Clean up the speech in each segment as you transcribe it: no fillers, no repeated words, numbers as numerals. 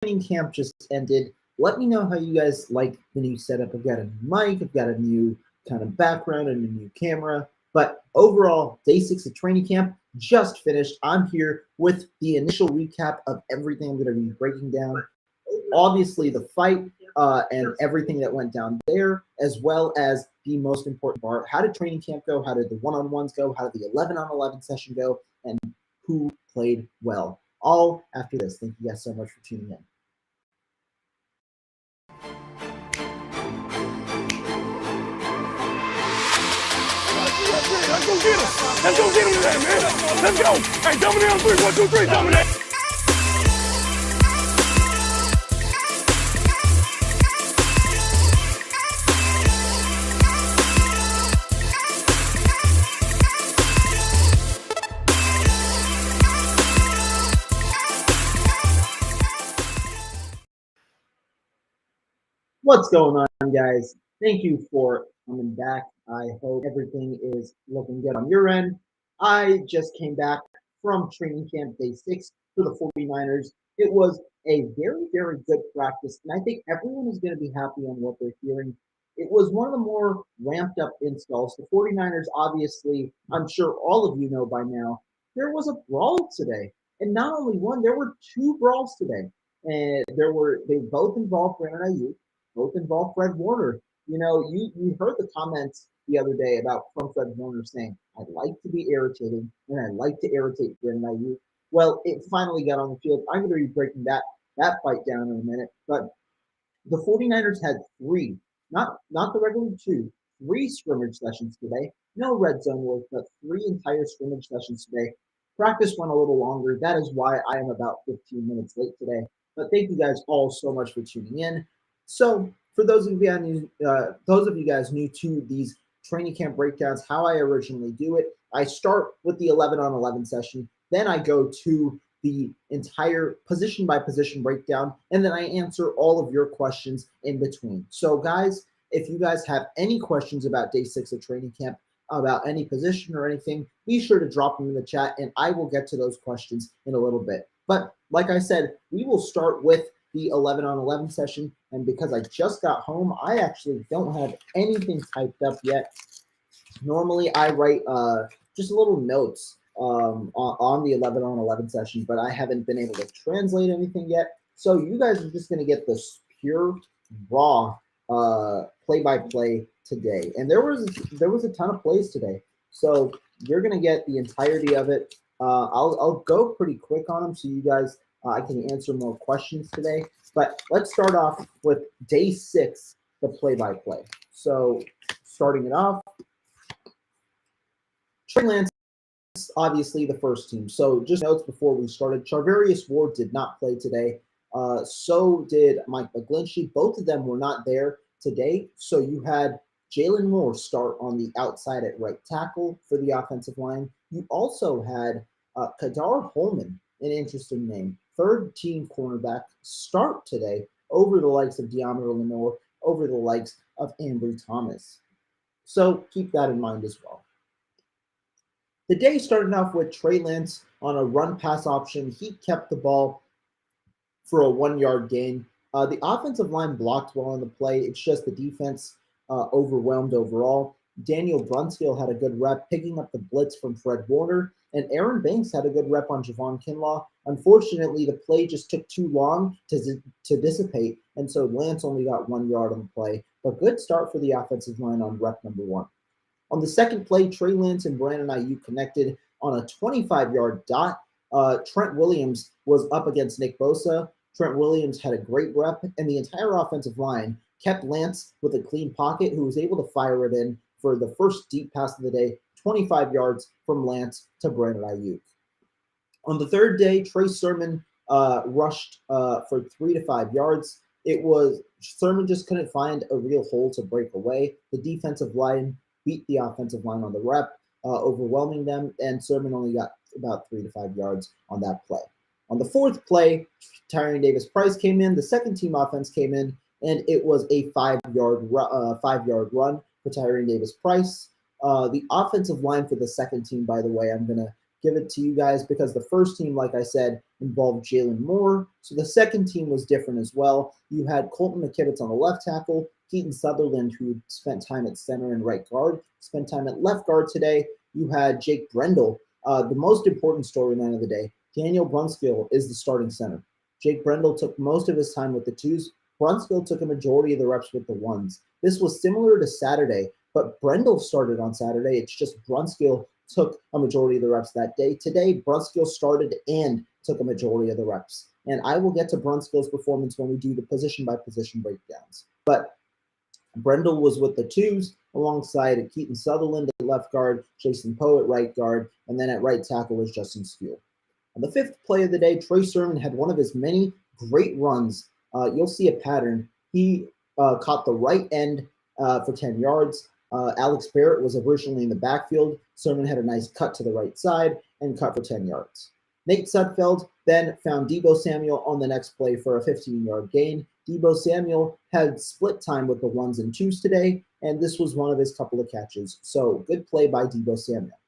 training camp just ended. Let me know how you guys like the new setup. I've got a new mic, I've got a new kind of background and a new camera. But overall, day 6 of training camp just finished. I'm here with the initial recap of everything I'm going to be breaking down. Obviously, the fight and everything that went down there, as well as the most important part, how did training camp go? How did the one-on-ones go? How did the 11-on-11 session go? And who played well? All after this. Thank you guys so much for tuning in. Let's go get him. Let's go get him today, man. Let's go. Hey, dominate on 3. 1, 2, 3, dominate. What's going on, guys? Thank you for coming back. I hope everything is looking good on your end. I just came back from training camp day 6 for the 49ers. It was a very, very good practice, and I think everyone is going to be happy on what they're hearing. It was one of the more ramped up installs. The 49ers, obviously, I'm sure all of you know by now, there was a brawl today. And not only one, there were 2 brawls today. And they both involved Brandon Ayuk, both involved Fred Warner. You know, you heard the comments the other day from Fred Warner saying, I'd like to be irritating and I'd like to irritate Brandon Ayuk. Well, it finally got on the field. I'm going to be breaking that fight down in a minute. But the 49ers had 3, not the regular 2, 3 scrimmage sessions today. No red zone work, but 3 entire scrimmage sessions today. Practice went a little longer. That is why I am about 15 minutes late today. But thank you guys all so much for tuning in. So for those of you guys new to these training camp breakdowns, how I originally do it, I start with the 11-on-11 session. Then I go to the entire position by position breakdown, and then I answer all of your questions in between. So guys, if you guys have any questions about day 6 of training camp, about any position or anything, be sure to drop them in the chat and I will get to those questions in a little bit. But like I said, we will start with the 11-on-11 session. And because I just got home, I actually don't have anything typed up yet. Normally I write just little notes on the 11-on-11 session, but I haven't been able to translate anything yet. So you guys are just going to get this pure raw play-by-play today. And there was a ton of plays today. So you're going to get the entirety of it. I'll go pretty quick on them so you guys I can answer more questions today. But let's start off with day 6, the play-by-play. So starting it off, Trey Lance, obviously the first team. So just notes before we started, Charvarius Ward did not play today. So did Mike McGlinchey. Both of them were not there today. So you had Jalen Moore start on the outside at right tackle for the offensive line. You also had Kadar Holman, an interesting name, 3rd-team cornerback, start today over the likes of De'Amari Lenore, over the likes of Ambry Thomas. So keep that in mind as well. The day started off with Trey Lance on a run-pass option. He kept the ball for a 1-yard gain. The offensive line blocked well on the play. It's just the defense overwhelmed overall. Daniel Brunskill had a good rep picking up the blitz from Fred Warner, and Aaron Banks had a good rep on Javon Kinlaw. Unfortunately, the play just took too long to dissipate, and so Lance only got 1 yard on the play. But good start for the offensive line on rep number 1. On the second play, Trey Lance and Brandon Ayuk connected on a 25-yard dot. Trent Williams was up against Nick Bosa. Trent Williams had a great rep, and the entire offensive line kept Lance with a clean pocket, who was able to fire it in for the first deep pass of the day, 25 yards from Lance to Brandon Ayuk. On the third day, Trey Sermon rushed for 3 to 5 yards. Sermon just couldn't find a real hole to break away. The defensive line beat the offensive line on the rep, overwhelming them, and Sermon only got about 3 to 5 yards on that play. On the fourth play, Tyrion Davis-Price came in, the second-team offense came in, and it was a 5-yard run for Tyrion Davis-Price. The offensive line for the second team, by the way, I'm going to give it to you guys because the first team, like I said, involved Jalen Moore. So the second team was different as well. You had Colton McKivitz on the left tackle, Keaton Sutherland, who spent time at center and right guard, spent time at left guard today. You had Jake Brendel. The most important storyline of the day, Daniel Brunskill is the starting center. Jake Brendel took most of his time with the twos. Brunskill took a majority of the reps with the ones. This was similar to Saturday, but Brendel started on Saturday. It's just Brunskill took a majority of the reps that day. Today, Brunskill started and took a majority of the reps. And I will get to Brunskill's performance when we do the position-by-position breakdowns. But Brendel was with the twos alongside Keaton Sutherland at left guard, Jason Poe at right guard, and then at right tackle was Justin Skule. On the fifth play of the day, Trey Sermon had one of his many great runs. You'll see a pattern. He caught the right end for 10 yards. Alex Barrett was originally in the backfield. Sermon had a nice cut to the right side and cut for 10 yards. Nate Sudfeld then found Deebo Samuel on the next play for a 15-yard gain. Deebo Samuel had split time with the ones and twos today, and this was one of his couple of catches. So good play by Deebo Samuel.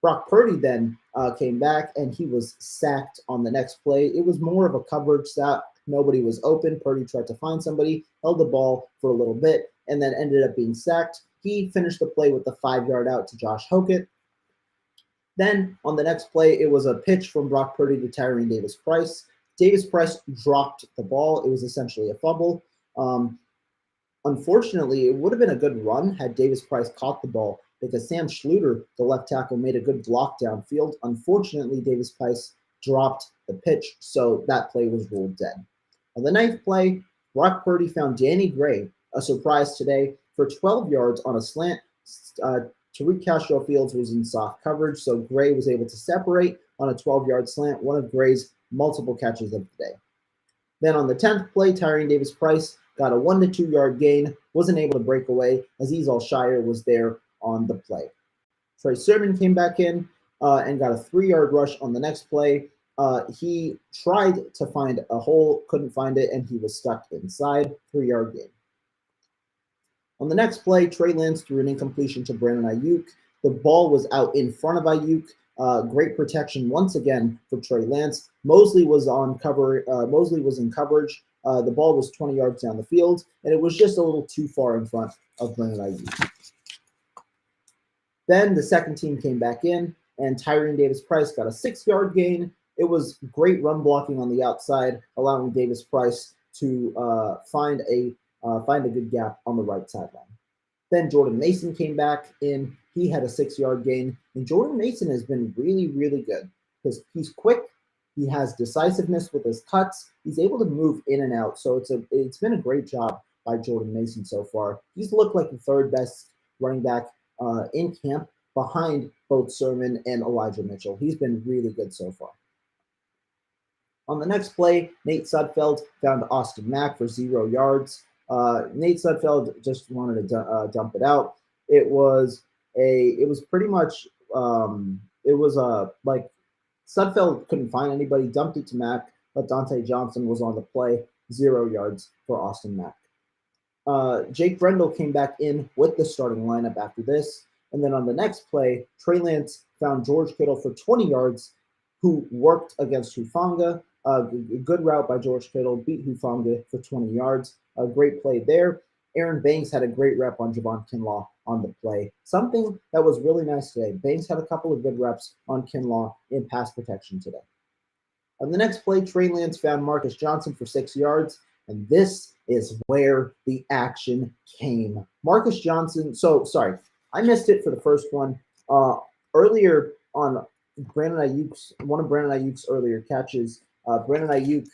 Brock Purdy then came back, and he was sacked on the next play. It was more of a coverage sack. Nobody was open. Purdy tried to find somebody, held the ball for a little bit, and then ended up being sacked. He finished the play with a 5-yard out to Josh Hokett. Then on the next play, it was a pitch from Brock Purdy to Tyrion Davis-Price. Davis-Price dropped the ball. It was essentially a fumble. Unfortunately, it would have been a good run had Davis-Price caught the ball because Sam Schluter, the left tackle, made a good block downfield. Unfortunately, Davis-Price dropped the pitch, so that play was ruled dead. On the ninth play, Brock Purdy found Danny Gray, a surprise today, for 12 yards on a slant. Tariq Castro-Fields was in soft coverage, so Gray was able to separate on a 12-yard slant, one of Gray's multiple catches of the day. Then on the 10th play, Tyrion Davis-Price got a 1 to 2 yard gain, wasn't able to break away. Azeez Al-Shire was there on the play. Trey Sermon came back in and got a 3-yard rush on the next play. He tried to find a hole, couldn't find it, and he was stuck inside. 3-yard gain. On the next play, Trey Lance threw an incompletion to Brandon Ayuk. The ball was out in front of Ayuk. Great protection once again for Trey Lance. Mosley was on cover. Mosley was in coverage. The ball was 20 yards down the field, and it was just a little too far in front of Brandon Ayuk. Then the second team came back in, and Tyrion Davis-Price got a 6-yard gain. It was great run blocking on the outside, allowing Davis-Price to find a good gap on the right sideline. Then Jordan Mason came back in. He had a 6-yard gain. And Jordan Mason has been really, really good because he's quick. He has decisiveness with his cuts. He's able to move in and out. So it's been a great job by Jordan Mason so far. He's looked like the third best running back in camp behind both Sermon and Elijah Mitchell. He's been really good so far. On the next play, Nate Sudfeld found Austin Mack for 0 yards. Nate Sudfeld just wanted to dump it out. It was pretty much like Sudfeld couldn't find anybody, dumped it to Mack, but Dante Johnson was on the play, 0 yards for Austin Mack. Jake Brendel came back in with the starting lineup after this, and then on the next play, Trey Lance found George Kittle for 20 yards, who worked against Hufanga. Good route by George Kittle, beat Hufanga for 20 yards. A great play there. Aaron Banks had a great rep on Javon Kinlaw on the play. Something that was really nice today. Banks had a couple of good reps on Kinlaw in pass protection today. On the next play, Trey Lance found Marcus Johnson for 6 yards, and this is where the action came. Marcus Johnson, I missed it for the first one. Earlier on one of Brandon Ayuk's earlier catches, Brandon Ayuk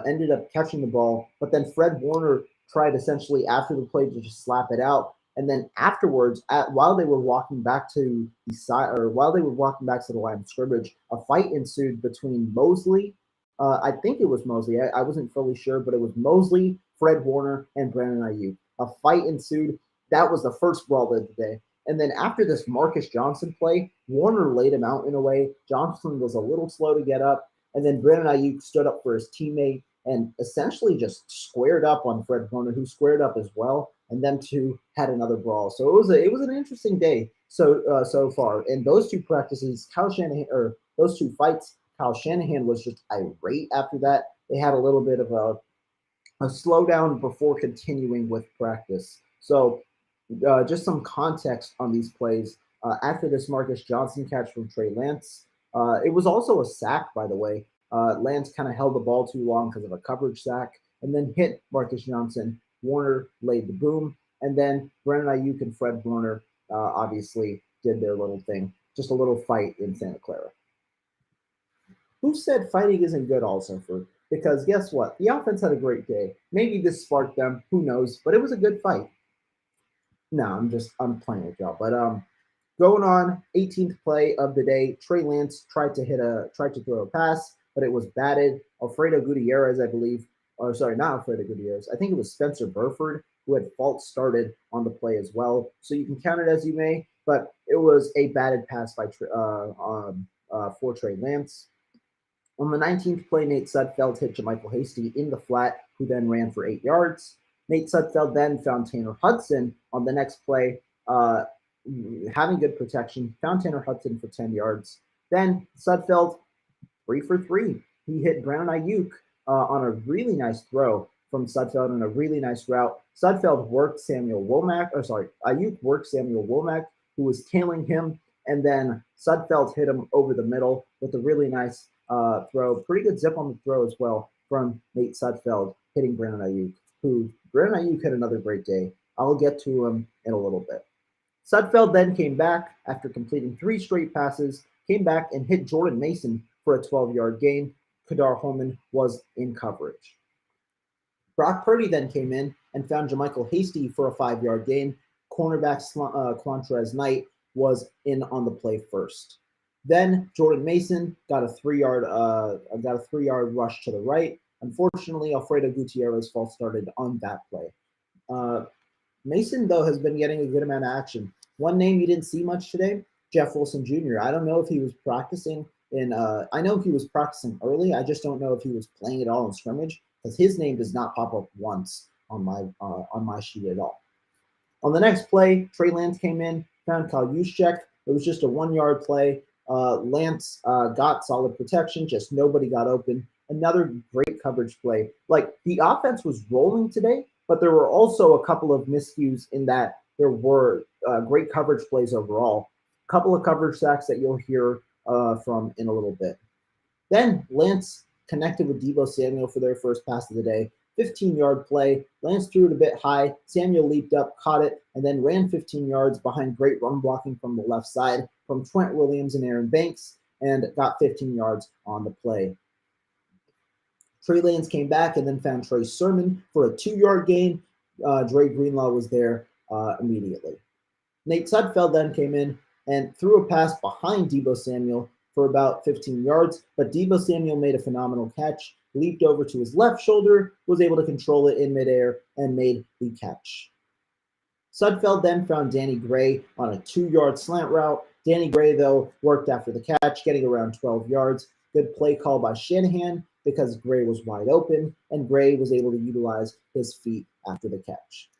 ended up catching the ball, but then Fred Warner tried essentially after the play to just slap it out. And then afterwards, while they were walking back to the line of scrimmage, a fight ensued between Mosley. I think it was Mosley. I wasn't fully sure, but it was Mosley, Fred Warner, and Brandon Ayuk. A fight ensued. That was the first brawl of the day. And then after this Marcus Johnson play, Warner laid him out in a way. Johnson was a little slow to get up. And then Brandon Ayuk stood up for his teammate and essentially just squared up on Fred Warner, who squared up as well. and them two had another brawl. So it was an interesting day so far. And those two practices, those two fights, Kyle Shanahan was just irate after that. They had a little bit of a slowdown before continuing with practice. So just some context on these plays. After this Marcus Johnson catch from Trey Lance, it was also a sack, by the way. Lance kind of held the ball too long because of a coverage sack and then hit Marcus Johnson. Warner laid the boom. And then Brandon Ayuk and Fred Warner obviously did their little thing. Just a little fight in Santa Clara. Who said fighting isn't good, Allsuffer? Because guess what? The offense had a great day. Maybe this sparked them. Who knows? But it was a good fight. No, I'm playing with y'all. But going on 18th play of the day, Trey Lance tried to throw a pass, but it was batted. Alfredo Gutierrez, I believe, or sorry, not Alfredo Gutierrez. I think it was Spencer Burford who had false started on the play as well. So you can count it as you may, but it was a batted pass by for Trey Lance. On the 19th play, Nate Sudfeld hit Jermichael Hasty in the flat, who then ran for 8 yards. Nate Sudfeld then found Tanner Hudson on the next play, having good protection, found Tanner Hudson for 10 yards. Then Sudfeld, 3 for 3. He hit Brandon Ayuk on a really nice throw from Sudfeld and a really nice route. Ayuk worked Samuel Womack, who was tailing him, and then Sudfeld hit him over the middle with a really nice throw. Pretty good zip on the throw as well from Nate Sudfeld hitting Brandon Ayuk, who Brandon Ayuk had another great day. I'll get to him in a little bit. Sudfeld then came back after completing 3 straight passes, came back and hit Jordan Mason for a 12-yard gain. Kadar Holman was in coverage. Brock Purdy then came in and found Jermichael Hasty for a 5-yard gain. Cornerback Quantrez Knight was in on the play first. Then Jordan Mason got a 3-yard rush to the right. Unfortunately, Alfredo Gutierrez false started on that play. Mason, though, has been getting a good amount of action. One name you didn't see much today, Jeff Wilson Jr. I don't know if he was practicing I know he was practicing early. I just don't know if he was playing at all in scrimmage because his name does not pop up once on my sheet at all. On the next play, Trey Lance came in, found Kyle Juszczyk. It was just a 1-yard play. Lance got solid protection, just nobody got open. Another great coverage play. Like, the offense was rolling today, but there were also a couple of miscues in that there were great coverage plays overall. A couple of coverage sacks that you'll hear from in a little bit. Then Lance connected with Deebo Samuel for their first pass of the day. 15-yard play. Lance threw it a bit high. Samuel leaped up, caught it, and then ran 15 yards behind great run blocking from the left side from Trent Williams and Aaron Banks, and got 15 yards on the play. Trey Lance came back and then found Trey Sermon for a 2-yard gain. Dre Greenlaw was there immediately. Nate Sudfeld then came in and threw a pass behind Deebo Samuel for about 15 yards, but Deebo Samuel made a phenomenal catch, leaped over to his left shoulder, was able to control it in midair, and made the catch. Sudfeld then found Danny Gray on a 2-yard slant route. Danny Gray, though, worked after the catch, getting around 12 yards. Good play call by Shanahan because Gray was wide open, and Gray was able to utilize his feet after the catch.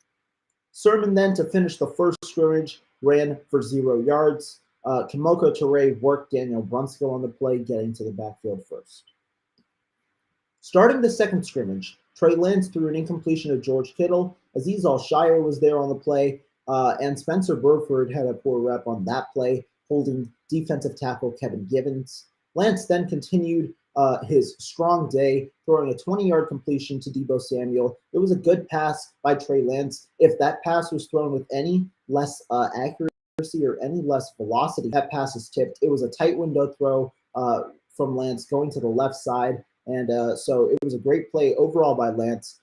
Sermon then, to finish the first scrimmage, ran for 0 yards. Kimoko Toure worked Daniel Brunskill on the play, getting to the backfield first. Starting the second scrimmage, Trey Lance threw an incompletion to George Kittle. Azeez Al-Shire was there on the play, and Spencer Burford had a poor rep on that play, holding defensive tackle Kevin Givens. Lance then continued his strong day, throwing a 20-yard completion to Deebo Samuel. It was a good pass by Trey Lance. If that pass was thrown with any less accuracy or any less velocity, that pass is tipped. It was a tight window throw from Lance going to the left side, and so it was a great play overall by Lance.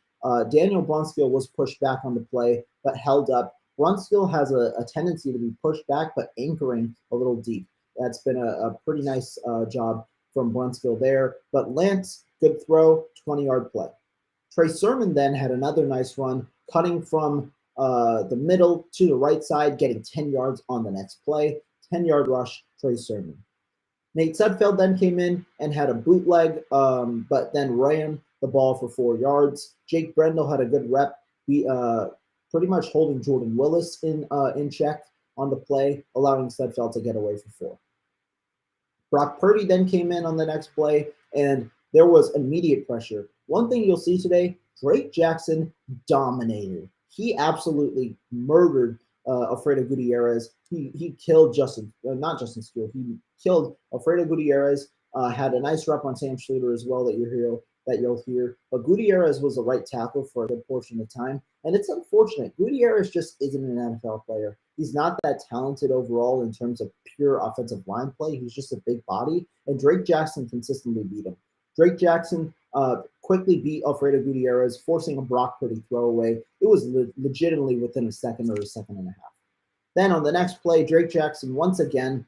Daniel Brunskill was pushed back on the play, but held up. Brunskill has a tendency to be pushed back, but anchoring a little deep. That's been a pretty nice job from Brunskill there. But Lance, good throw, 20-yard play. Trey Sermon then had another nice run, cutting from the middle to the right side, getting 10 yards on the next play. 10-yard rush, Trey Sermon. Nate Sudfeld then came in and had a bootleg, but then ran the ball for 4 yards. Jake Brendel had a good rep, pretty much holding Jordan Willis in check on the play, allowing Sudfeld to get away for 4. Brock Purdy then came in on the next play, and there was immediate pressure. One thing you'll see today, Drake Jackson dominated. He absolutely murdered Alfredo Gutierrez. He killed not Justin Steele. He killed Alfredo Gutierrez. Had a nice rep on Sam Schluter as well that you'll hear. But Gutierrez was the right tackle for a good portion of the time. And it's unfortunate. Gutierrez just isn't an NFL player. He's not that talented overall in terms of pure offensive line play. He's just a big body. And Drake Jackson consistently beat him. Drake Jackson quickly beat Alfredo Gutierrez, forcing a Brock Purdy throwaway. It was legitimately within a second or a second and a half. Then on the next play, Drake Jackson once again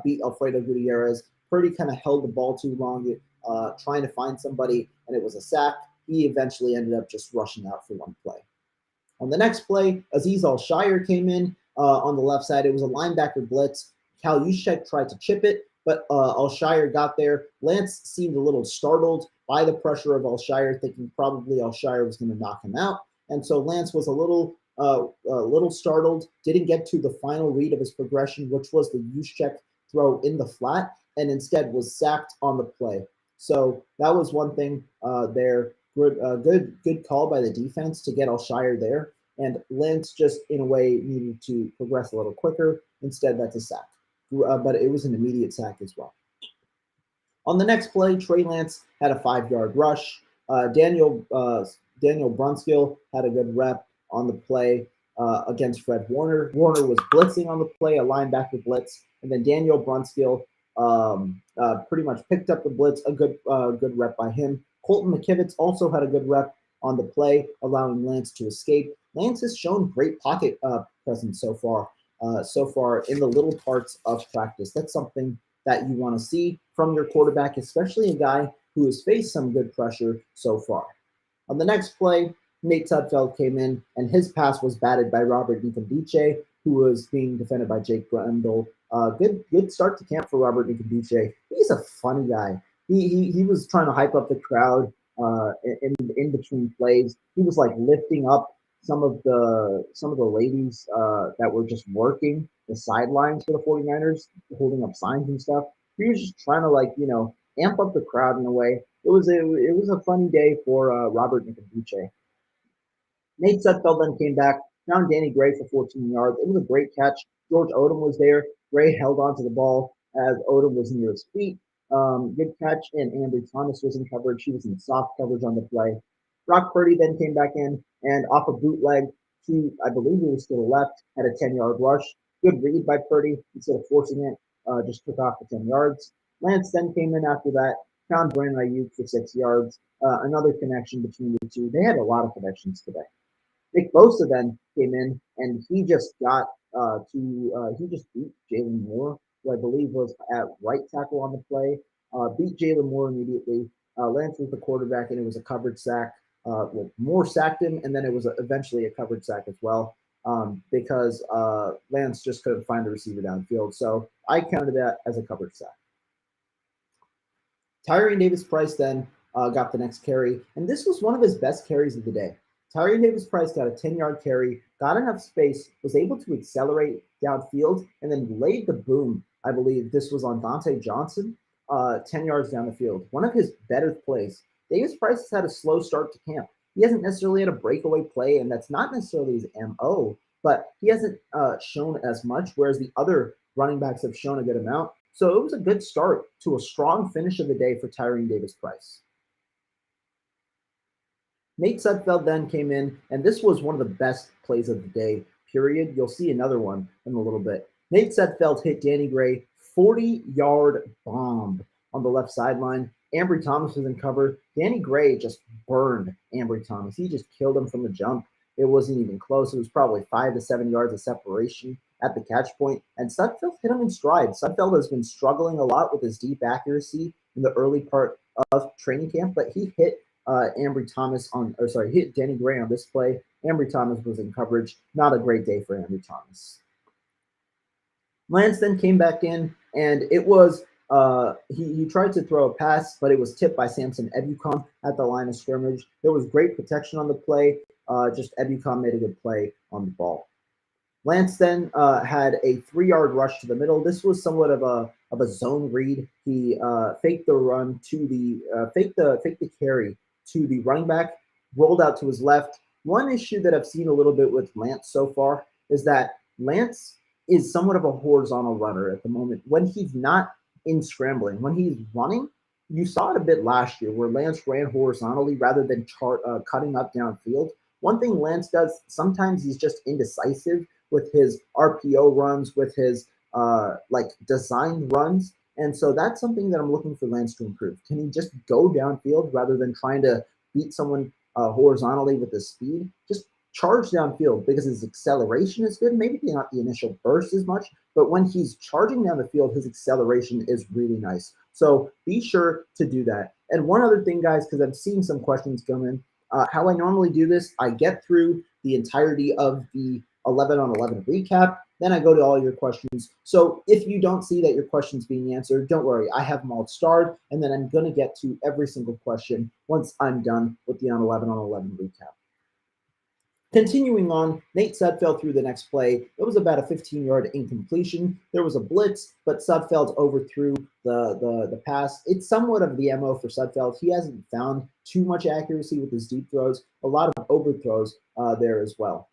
beat Alfredo Gutierrez. Purdy kind of held the ball too long, trying to find somebody, and it was a sack. He eventually ended up just rushing out for 1 play. On the next play, Azeez Al-Shire came in on the left side. It was a linebacker blitz. Cal Juszczyk tried to chip it, but Al-Shire got there. Lance seemed a little startled by the pressure of Al-Shire, thinking probably Al-Shire was going to knock him out. And so Lance was a little startled, didn't get to the final read of his progression, which was the Juszczyk throw in the flat, and instead was sacked on the play. So that was one thing there. Good call by the defense to get Al-Shire there. And Lance just, in a way, needed to progress a little quicker. Instead, that's a sack. But it was an immediate sack as well. On the next play, Trey Lance had a 5-yard rush. Daniel Brunskill had a good rep on the play against Fred Warner. Warner was blitzing on the play, a linebacker blitz. And then Daniel Brunskill pretty much picked up the blitz, a good rep by him. Colton McKivitz also had a good rep on the play, allowing Lance to escape. Lance has shown great pocket presence so far in the little parts of practice. That's something that you want to see from your quarterback, especially a guy who has faced some good pressure so far. On the next play, Nate Sudfeld came in, and his pass was batted by Robert Nkemdiche, who was being defended by Jake Brendel. Good start to camp for Robert Nkemdiche. He's a funny guy. He was trying to hype up the crowd in between plays. He was like lifting up some of the ladies that were just working the sidelines for the 49ers, holding up signs and stuff. He was just trying to amp up the crowd in a way. It was a funny day for Robert Nkemdiche. Nate Sudfeld then came back, found Danny Gray for 14 yards. It was a great catch. George Odom was there. Gray held onto the ball as Odom was near his feet. Good catch, and Ambry Thomas was in coverage. She was in soft coverage on the play. Brock Purdy then came back in, and off a bootleg to, I believe it was to the left, had a 10-yard rush. Good read by Purdy. Instead of forcing it, just took off the 10 yards. Lance then came in after that, found Brandon Ayuk for 6 yards. Another connection between the two. They had a lot of connections today. Nick Bosa then came in, and he just got he just beat Jalen Moore, who I believe was at right tackle on the play. Beat Jalen Moore immediately. Lance was the quarterback, and it was a covered sack. Moore sacked him, and then it was eventually a covered sack as well because Lance just couldn't find the receiver downfield. So I counted that as a covered sack. Tyrion Davis-Price then got the next carry, and this was one of his best carries of the day. Tyrion Davis-Price got a 10-yard carry, got enough space, was able to accelerate downfield, and then laid the boom. I believe this was on Dante Johnson, 10 yards down the field. One of his better plays. Davis-Price has had a slow start to camp. He hasn't necessarily had a breakaway play, and that's not necessarily his MO, but he hasn't shown as much, whereas the other running backs have shown a good amount. So it was a good start to a strong finish of the day for Tyrion Davis-Price. Nate Sudfeld then came in, and this was one of the best plays of the day, period. You'll see another one in a little bit. Nate Sudfeld hit Danny Gray, 40-yard bomb on the left sideline. Ambry Thomas was in cover. Danny Gray just burned Ambry Thomas. He just killed him from the jump. It wasn't even close. It was probably 5 to 7 yards of separation at the catch point, and Sudfeld hit him in stride. Sudfeld has been struggling a lot with his deep accuracy in the early part of training camp, but he hit hit Danny Gray on this play. Ambry Thomas was in coverage. Not a great day for Ambry Thomas. Lance then came back in, and it was He tried to throw a pass, but it was tipped by Samson Ebukam at the line of scrimmage. There was great protection on the play. Just Ebukam made a good play on the ball. Lance then had a 3-yard rush to the middle. This was somewhat of a zone read. He faked the run to the faked the carry to the running back, rolled out to his left. One issue that I've seen a little bit with Lance so far is that Lance is somewhat of a horizontal runner at the moment. When he's not in scrambling, when he's running, you saw it a bit last year where Lance ran horizontally rather than cutting up downfield. One thing Lance does, sometimes he's just indecisive with his RPO runs, with his designed runs. And so that's something that I'm looking for Lance to improve. Can he just go downfield rather than trying to beat someone horizontally with his speed? Just charge downfield because his acceleration is good. Maybe not the initial burst as much, but when he's charging down the field, his acceleration is really nice. So be sure to do that. And one other thing, guys, because I've seen some questions come in, how I normally do this, I get through the entirety of the 11 on 11 recap. Then I go to all your questions. So if you don't see that your question's being answered, don't worry. I have them all starred, and then I'm going to get to every single question once I'm done with the 11 on 11 recap. Continuing on, Nate Sudfeld threw the next play. It was about a 15-yard incompletion. There was a blitz, but Sudfeld overthrew the pass. It's somewhat of the MO for Sudfeld. He hasn't found too much accuracy with his deep throws. A lot of overthrows there as well.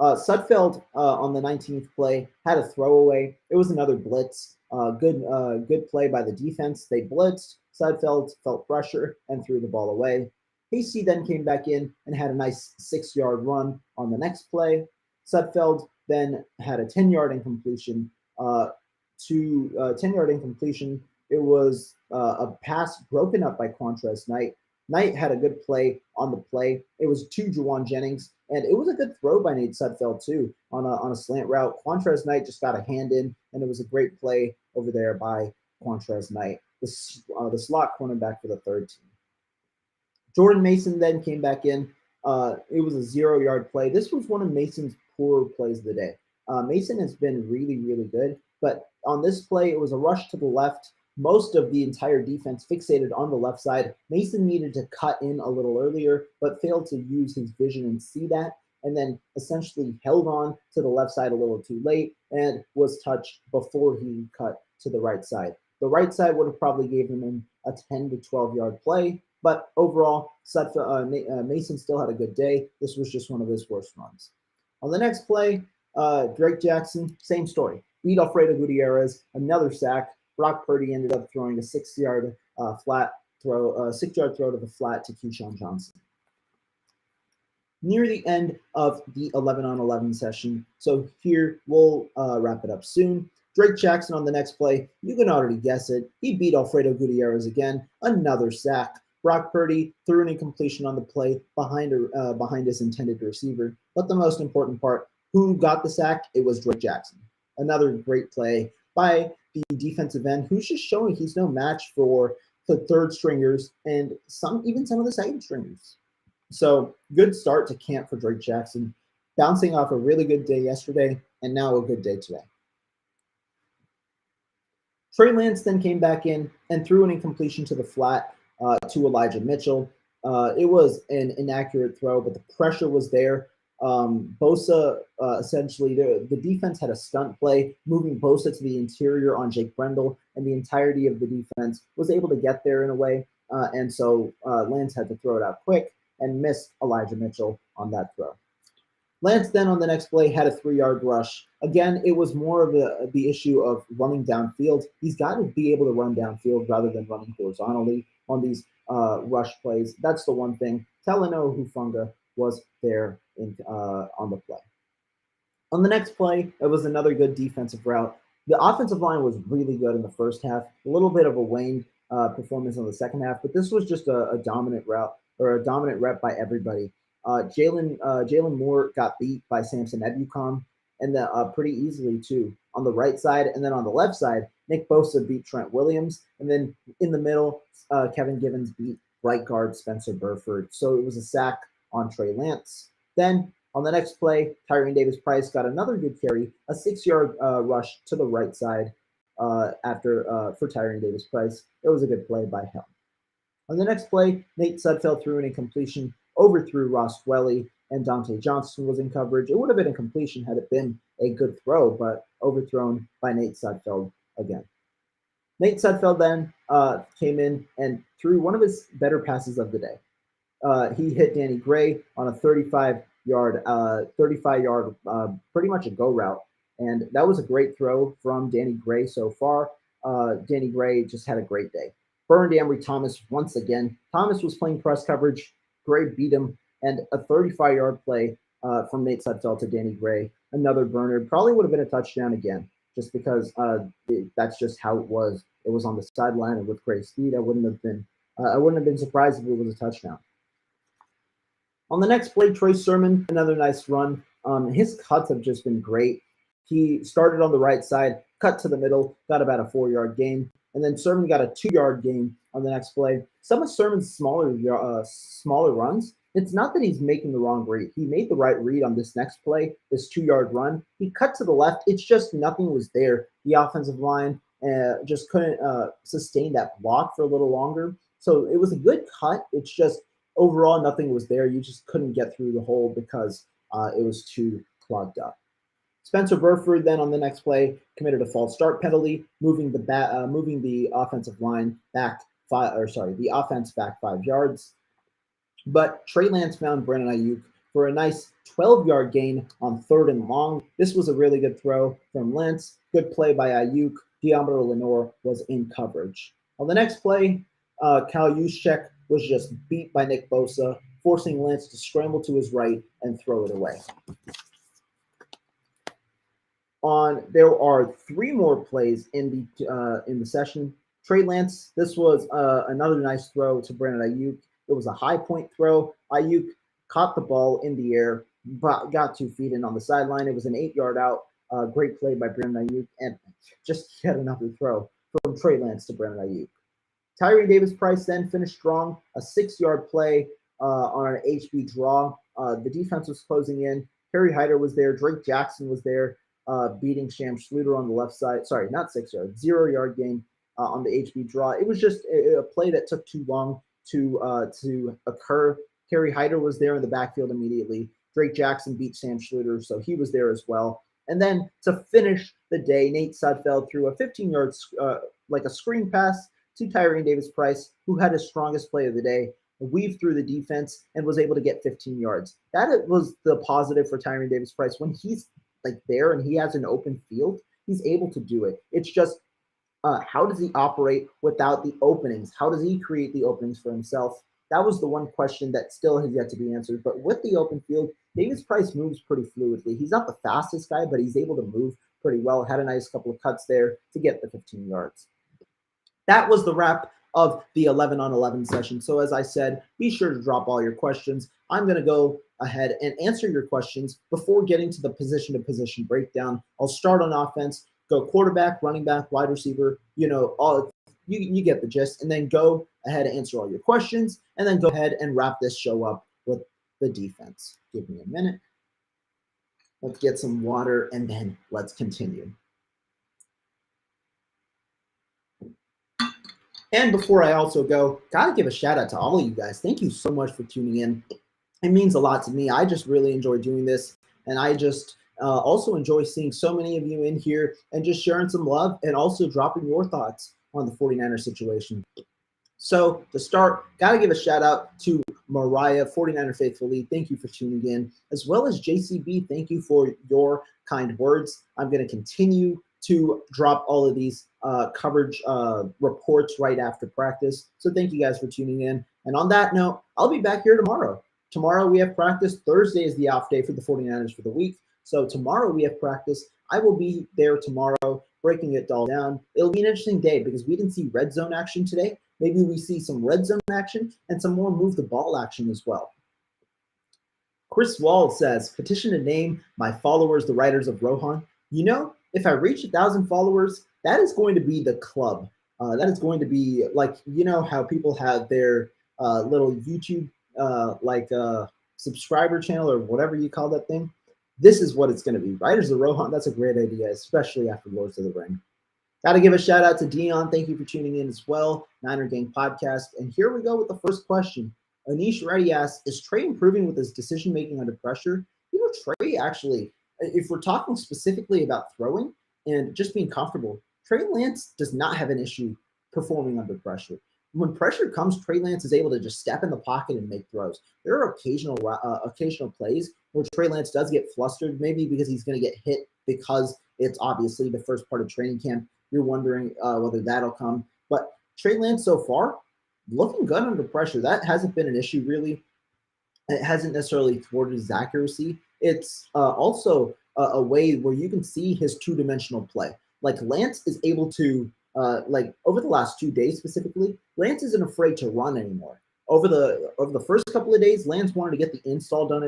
Sudfeld on the 19th play had a throwaway. It was another blitz. Good play by the defense. They blitzed. Sudfeld felt pressure and threw the ball away. Hasty then came back in and had a nice 6-yard run on the next play. Sudfeld then had a 10-yard incompletion. 10-yard incompletion. It was a pass broken up by Quantrez Knight. Knight had a good play on the play. It was to Rohan Jennings, and it was a good throw by Nate Sudfeld too on a slant route. Quantrez Knight just got a hand in, and it was a great play over there by Quantrez Knight, the slot cornerback for the third team. Jordan Mason then came back in. It was a 0-yard play. This was one of Mason's poorer plays of the day. Mason has been really, really good, but on this play, it was a rush to the left. Most of the entire defense fixated on the left side. Mason needed to cut in a little earlier, but failed to use his vision and see that, and then essentially held on to the left side a little too late and was touched before he cut to the right side. The right side would have probably given him a 10 to 12-yard play, but overall, Mason still had a good day. This was just one of his worst runs. On the next play, Drake Jackson, same story. Beat Alfredo Gutierrez, another sack. Brock Purdy ended up throwing a 6-yard throw to the flat to Keyshawn Johnson. Near the end of the 11 on 11 session, so here we'll wrap it up soon. Drake Jackson on the next play, you can already guess it. He beat Alfredo Gutierrez again, another sack. Brock Purdy threw an incompletion on the play behind his intended receiver. But the most important part, who got the sack? It was Drake Jackson. Another great play by the defensive end, who's just showing he's no match for the third stringers and even some of the second stringers. So good start to camp for Drake Jackson, bouncing off a really good day yesterday and now a good day today. Trey Lance then came back in and threw an incompletion to the flat to Elijah Mitchell. It was an inaccurate throw, but the pressure was there. Bosa, essentially, the defense had a stunt play, moving Bosa to the interior on Jake Brendel, and the entirety of the defense was able to get there in a way. And so Lance had to throw it out quick and missed Elijah Mitchell on that throw. Lance then on the next play had a 3-yard rush. Again, it was more of the issue of running downfield. He's got to be able to run downfield rather than running horizontally on these rush plays. That's the one thing. Talanoa Hufanga was there on the play. On the next play, it was another good defensive route. The offensive line was really good in the first half. A little bit of a waned performance in the second half, but this was just a dominant route or a dominant rep by everybody. Jalen Moore got beat by Samson Ebukam, and pretty easily too on the right side, and then on the left side, Nick Bosa beat Trent Williams, and then in the middle, Kevin Givens beat right guard Spencer Burford. So it was a sack on Trey Lance. Then on the next play, Tyrone Davis-Price got another good carry, a 6-yard rush to the right side. for Tyrion Davis-Price. It was a good play by him. On the next play, Nate Sudfeld threw an incompletion, overthrew Ross Dwelly, and Dante Johnson was in coverage. It would have been a completion had it been a good throw, but overthrown by Nate Sudfeld again. Nate Sudfeld then came in and threw one of his better passes of the day. He hit Danny Gray on a 35-yard, pretty much a go route. And that was a great throw from Danny Gray so far. Danny Gray just had a great day. Burned Ambry Thomas once again. Thomas was playing press coverage. Gray beat him. And a 35-yard play from Nate Sudfeld to Danny Gray. Another burner. Probably would have been a touchdown again, just because that's just how it was. It was on the sideline, and with Gray's speed, I wouldn't have been surprised if it was a touchdown. On the next play, Trey Sermon, another nice run. His cuts have just been great. He started on the right side, cut to the middle, got about a 4-yard gain, and then Sermon got a 2-yard gain on the next play. Some of Sermon's smaller runs, it's not that he's making the wrong read. He made the right read on this next play, this 2-yard run. He cut to the left. It's just nothing was there. The offensive line just couldn't sustain that block for a little longer. So it was a good cut. It's just overall nothing was there. You just couldn't get through the hole because it was too clogged up. Spencer Burford then on the next play committed a false start penalty, moving the offensive line back the offense back 5 yards. But Trey Lance found Brandon Ayuk for a nice 12-yard gain on 3rd and long. This was a really good throw from Lance. Good play by Ayuk. Diomero Lenore was in coverage. On the next play, Kyle Juszczyk was just beat by Nick Bosa, forcing Lance to scramble to his right and throw it away. There are 3 more plays in the session. Trey Lance, this was another nice throw to Brandon Ayuk. It was a high point throw. Ayuk caught the ball in the air, but got 2 feet in on the sideline. It was an 8-yard out. Great play by Brandon Ayuk, and just yet another throw from Trey Lance to Brandon Ayuk. Tyrion Davis-Price then finished strong, a 6-yard play on an HB draw. The defense was closing in. Harry Hyder was there. Drake Jackson was there, beating Sham Schluter on the left side. Sorry, not 6 yards, 0-yard gain on the HB draw. It was just a play that took too long to occur. Harry Hyder was there in the backfield immediately. Drake Jackson beat Sam Schluter, so he was there as well. And then to finish the day, Nate Sudfeld threw a 15-yard like a screen pass to Tyrion Davis-Price, who had his strongest play of the day, weaved through the defense, and was able to get 15 yards. That was the positive for Tyrion Davis-Price. When he's like there and he has an open field, he's able to do it. It's just how does he operate without the openings? How does he create the openings for himself? That was the one question that still has yet to be answered. But with the open field, Davis-Price moves pretty fluidly. He's not the fastest guy, but he's able to move pretty well. Had a nice couple of cuts there to get the 15 yards. That was the wrap of the 11-on-11 session. So as I said, be sure to drop all your questions. I'm going to go ahead and answer your questions before getting to the position-to-position breakdown. I'll start on offense, go quarterback, running back, wide receiver, you get the gist, and then go ahead and answer all your questions, and then go ahead and wrap this show up with the defense. Give me a minute. Let's get some water, and then let's continue. And before I also go, gotta give a shout out to all of you guys. Thank you so much for tuning in. It means a lot to me. I just really enjoy doing this, and I just also enjoy seeing so many of you in here and just sharing some love and also dropping your thoughts on the 49ers situation. So to start, gotta give a shout out to Mariah, 49er Faithfully. Thank you for tuning in, as well as JCB. Thank you for your kind words. I'm going to continue to drop all of these coverage reports right after practice. So thank you guys for tuning in. And on that note, I'll be back here tomorrow. Tomorrow we have practice. Thursday is the off day for the 49ers for the week. So tomorrow we have practice. I will be there tomorrow breaking it all down. It'll be an interesting day because we didn't see red zone action today. Maybe we see some red zone action and some more move the ball action as well. Chris Wall says, petition to name my followers the writers of Rohan. You know, if I reach 1,000 followers, that is going to be the club. That is going to be like, you know how people have their little YouTube subscriber channel or whatever you call that thing. This is what it's going to be. Writers of Rohan, that's a great idea, especially after Lords of the Ring. Got to give a shout out to Dion. Thank you for tuning in as well. Niner Gang Podcast. And here we go with the first question. Anish Reddy asks, is Trey improving with his decision making under pressure? Trey actually, if we're talking specifically about throwing and just being comfortable, Trey Lance does not have an issue performing under pressure. When pressure comes, Trey Lance is able to just step in the pocket and make throws. There are occasional plays where Trey Lance does get flustered, maybe because he's going to get hit because it's obviously the first part of training camp. You're wondering whether that'll come. But Trey Lance so far, looking good under pressure. That hasn't been an issue really. It hasn't necessarily thwarted his accuracy. It's also a way where you can see his two-dimensional play. Like Lance is able to, like over the last 2 days specifically, Lance isn't afraid to run anymore. Over the first couple of days, Lance wanted to get the install done.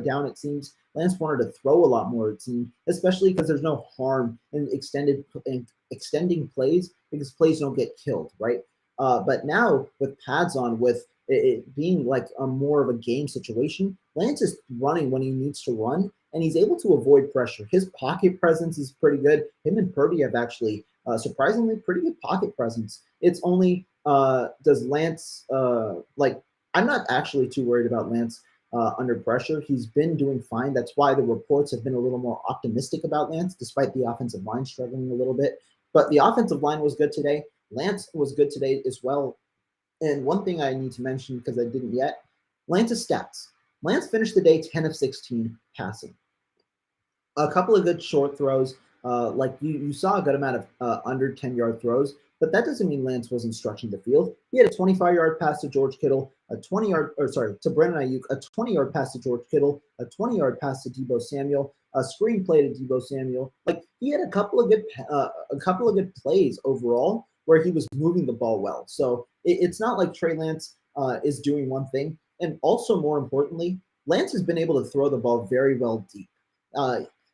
Down. It seems Lance wanted to throw a lot more. It seems, especially because there's no harm in extending plays because plays don't get killed, right? But now with pads on, with it being like a more of a game situation, Lance is running when he needs to run, and he's able to avoid pressure. His pocket presence is pretty good. Him and Purdy have actually surprisingly pretty good pocket presence. It's only does Lance like I'm not actually too worried about Lance under pressure. He's been doing fine. That's why the reports have been a little more optimistic about Lance, despite the offensive line struggling a little bit. But the offensive line was good today. Lance was good today as well. And one thing I need to mention, because I didn't yet, Lance's stats. Lance finished the day 10 of 16 passing. A couple of good short throws. Like you saw a good amount of under 10-yard throws, but that doesn't mean Lance wasn't stretching the field. He had a 25-yard pass to George Kittle, to Brandon Ayuk, a 20-yard pass to George Kittle, a 20-yard pass to Deebo Samuel, a screen play to Deebo Samuel. Like he had a couple of good plays overall where he was moving the ball well. So it's not like Trey Lance is doing one thing. And also, more importantly, Lance has been able to throw the ball very well deep.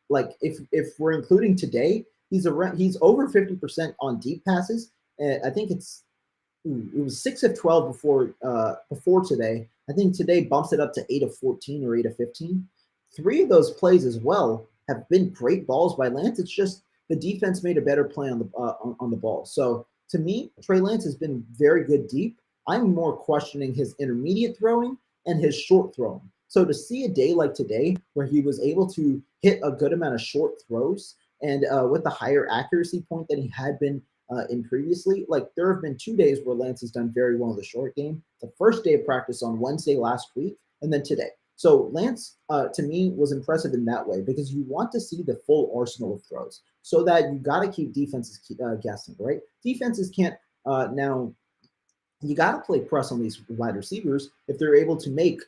Like if we're including today, he's over 50% on deep passes. I think it was 6 of 12 before today. I think today bumps it up to 8 of 14 or 8 of 15. 3 of those plays as well have been great balls by Lance. It's just the defense made a better play on the ball. So to me, Trey Lance has been very good deep. I'm more questioning his intermediate throwing and his short throwing. So to see a day like today where he was able to hit a good amount of short throws and with the higher accuracy point that he had been in previously, like there have been 2 days where Lance has done very well in the short game. The first day of practice on Wednesday last week, and then today. So Lance, to me, was impressive in that way because you want to see the full arsenal of throws so that you got to keep defenses guessing, right? Defenses can't now. You got to play press on these wide receivers if they're able to make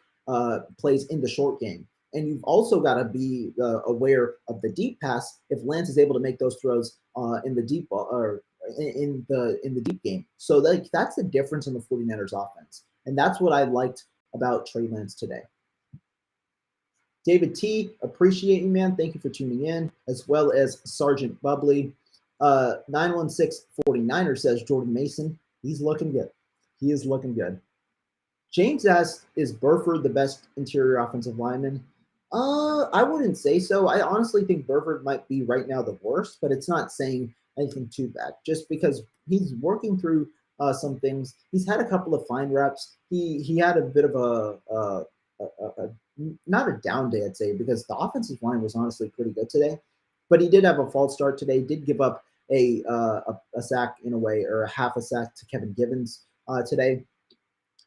plays in the short game. And you've also got to be aware of the deep pass if Lance is able to make those throws in the deep or in the deep game. So that's the difference in the 49ers offense. And that's what I liked about Trey Lance today. David T, appreciate you, man. Thank you for tuning in, as well as Sergeant Bubbly. 916 49er says Jordan Mason. He's looking good. He is looking good. James asks, is Burford the best interior offensive lineman? I wouldn't say so. I honestly think Burford might be right now the worst, but it's not saying anything too bad just because he's working through some things. He's had a couple of fine reps. He had a bit of a not a down day, I'd say, because the offensive line was honestly pretty good today, but he did have a false start today. Did give up a sack in a way, or a half a sack to Kevin Givens today.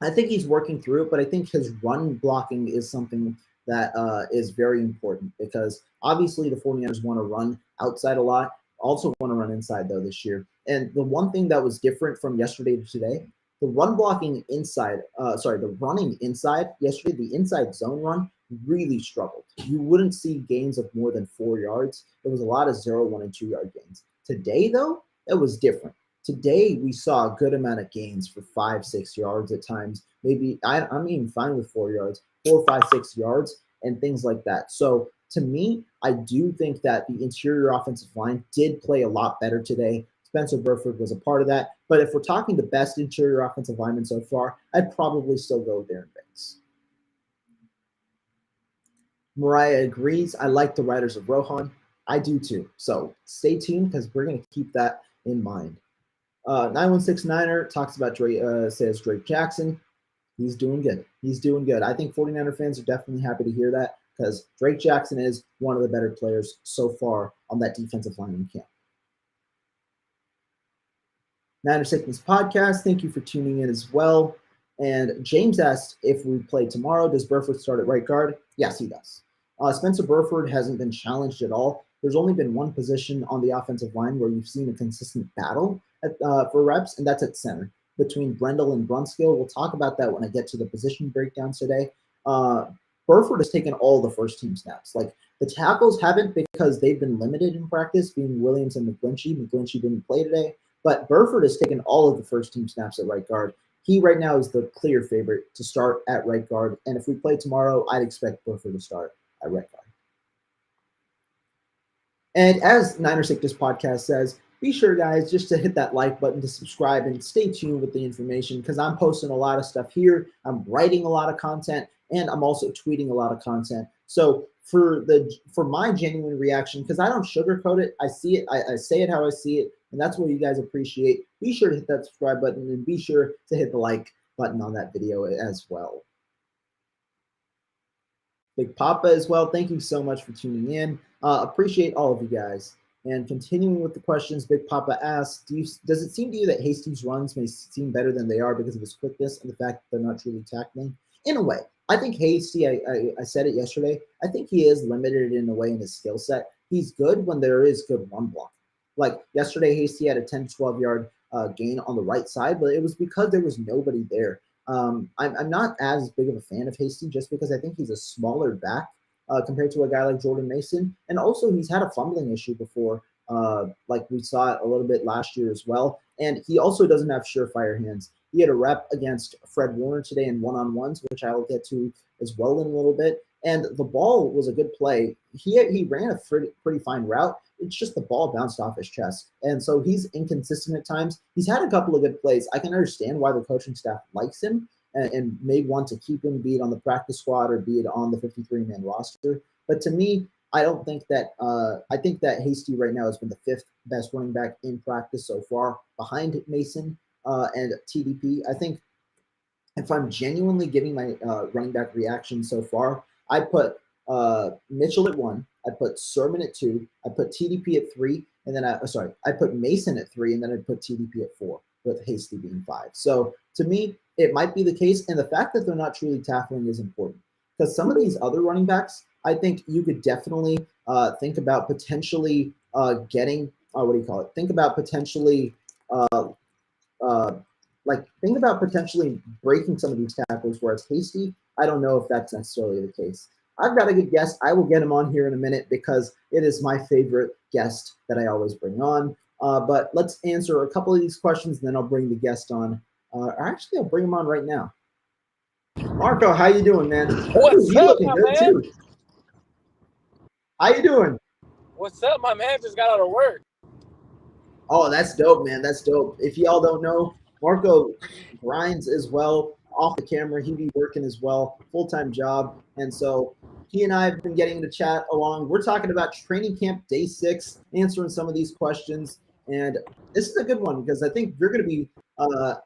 I think he's working through it, but I think his run blocking is something that is very important because obviously the 49ers want to run outside a lot, also want to run inside though this year. And the one thing that was different from yesterday to today, the run blocking inside, the running inside yesterday, the inside zone run really struggled. You wouldn't see gains of more than 4 yards. There was a lot of 0, 1, and 2 yard gains. Today though, it was different. Today, we saw a good amount of gains for 5, 6 yards at times. Maybe I'm even fine with 4 yards, 4, 5, 6 yards, and things like that. So to me, I do think that the interior offensive line did play a lot better today. Spencer Burford was a part of that. But if we're talking the best interior offensive lineman so far, I'd probably still go with Darren Banks. Mariah agrees. I like the Riders of Rohan. I do too. So stay tuned because we're going to keep that in mind. 916 talks about says Drake Jackson. He's doing good. He's doing good. I think 49er fans are definitely happy to hear that because Drake Jackson is one of the better players so far on that defensive line in camp. Niner Sickness Podcast, thank you for tuning in as well. And James asked if we play tomorrow, does Burford start at right guard? Yes, he does. Spencer Burford hasn't been challenged at all. There's only been one position on the offensive line where you've seen a consistent battle for reps, and that's at center between Brendel and Brunskill. We'll talk about that when I get to the position breakdowns today. Burford has taken all the first team snaps. Like the tackles haven't because they've been limited in practice, being Williams and McGlinchey. McGlinchey didn't play today, but Burford has taken all of the first team snaps at right guard. He right now is the clear favorite to start at right guard. And if we play tomorrow, I'd expect Burford to start at right guard. And as Niner Sickness Podcast says, be sure, guys, just to hit that like button to subscribe and stay tuned with the information because I'm posting a lot of stuff here. I'm writing a lot of content, and I'm also tweeting a lot of content. So for my genuine reaction, because I don't sugarcoat it, I see it, I say it how I see it, and that's what you guys appreciate. Be sure to hit that subscribe button and be sure to hit the like button on that video as well. Big Papa as well, thank you so much for tuning in. Appreciate all of you guys. And continuing with the questions, Big Papa asks, does it seem to you that Hasty's runs may seem better than they are because of his quickness and the fact that they're not truly tackling? In a way. I think Hasty, I said it yesterday, I think he is limited in a way in his skill set. He's good when there is good run block. Like yesterday, Hasty had a 10 to 12 yard gain on the right side, but it was because there was nobody there. I'm not as big of a fan of Hasty just because I think he's a smaller back compared to a guy like Jordan Mason. And also he's had a fumbling issue before, like we saw it a little bit last year as well. And he also doesn't have surefire hands. He had a rep against Fred Warner today in one-on-ones, which I will get to as well in a little bit. And the ball was a good play. He ran a pretty fine route. It's just the ball bounced off his chest. And so he's inconsistent at times. He's had a couple of good plays. I can understand why the coaching staff likes him and may want to keep him, be it on the practice squad or be it on the 53-man roster. But to me, I don't think that I think that Hasty right now has been the fifth best running back in practice so far, behind Mason and TDP. I think if I'm genuinely giving my running back reaction so far, I put Mitchell at 1, I put Sermon at 2, I put TDP at 3, and then I put Mason at 3, and then I put TDP at 4, with Hasty being 5. So to me, it might be the case, and the fact that they're not truly tackling is important because some of these other running backs, I think you could definitely think about potentially getting think about potentially breaking some of these tackles. Whereas Hasty, I don't know if that's necessarily the case. I've got a good guest. I will get him on here in a minute because it is my favorite guest that I always bring on. But let's answer a couple of these questions, and then I'll bring the guest on. Actually, I'll bring him on right now. Marco, how you doing, man? What's up, my man? Too. How you doing? What's up, my man? Just got out of work. Oh, that's dope, man. That's dope. If y'all don't know, Marco grinds as well off the camera. He be working as well, full-time job. And so he and I have been getting to chat along. We're talking about training camp day 6, answering some of these questions. And this is a good one because I think you're going to be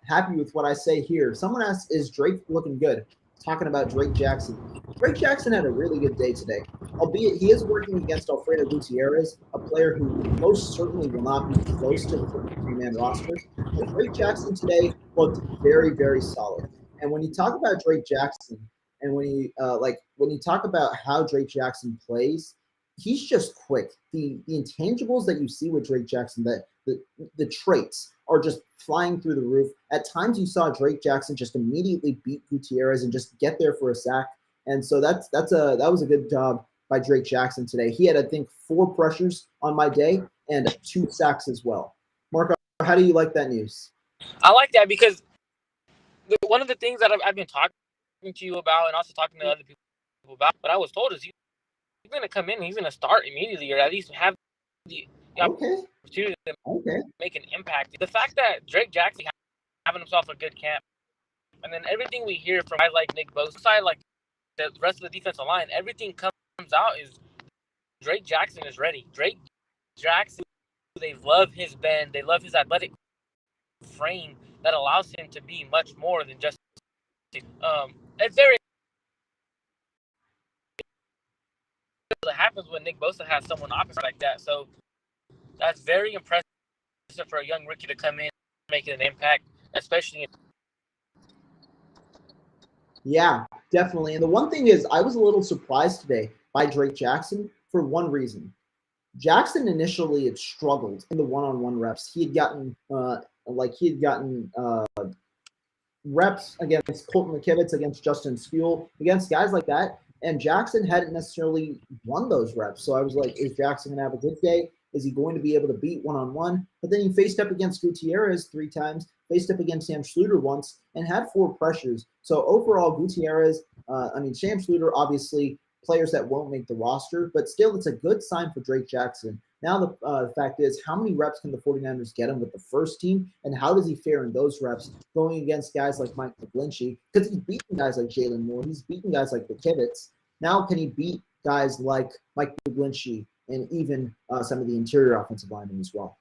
happy with what I say here. Someone asked, is Drake looking good? Talking about Drake Jackson. Drake Jackson had a really good day today, albeit he is working against Alfredo Gutierrez, a player who most certainly will not be close to the 53-man roster. But Drake Jackson today looked very, very solid. And when you talk about Drake Jackson, and when you talk about how Drake Jackson plays, he's just quick. The intangibles that you see with Drake Jackson, the traits are just flying through the roof. At times you saw Drake Jackson just immediately beat Gutierrez and just get there for a sack. And so that was a good job by Drake Jackson today. He had, I think, 4 pressures on my day and 2 sacks as well. Marco, how do you like that news? I like that because one of the things that I've been talking to you about and also talking to other people about, what I was told is he's going to come in and he's going to start immediately, or at least have the opportunity to make an impact. The fact that Drake Jackson having himself a good camp, and then everything we hear from guys like Nick Bosa, like the rest of the defensive line, everything comes out is Drake Jackson is ready. Drake Jackson, They love his bend. They love his athletic frame that allows him to be much more than just. It's very. It happens when Nick Bosa has someone opposite like that. So that's very impressive for a young rookie to come in, making an impact, especially. Yeah, definitely. And the one thing is, I was a little surprised today by Drake Jackson for one reason. Jackson initially had struggled in the one-on-one reps. He had gotten reps against Colton McKivitz, against Justin Skule, against guys like that. And Jackson hadn't necessarily won those reps. So I was like, is Jackson going to have a good day? Is he going to be able to beat one-on-one? But then he faced up against Gutierrez 3 times, faced up against Sam Schluter once, and had 4 pressures. So overall, Gutierrez, Sam Schluter, obviously, players that won't make the roster, but still it's a good sign for Drake Jackson. Now the fact is, how many reps can the 49ers get him with the first team, and how does he fare in those reps going against guys like Mike McGlinchey? Because he's beaten guys like Jalen Moore, he's beaten guys like the Kivitz. Now can he beat guys like Mike McGlinchey and even some of the interior offensive linemen as well?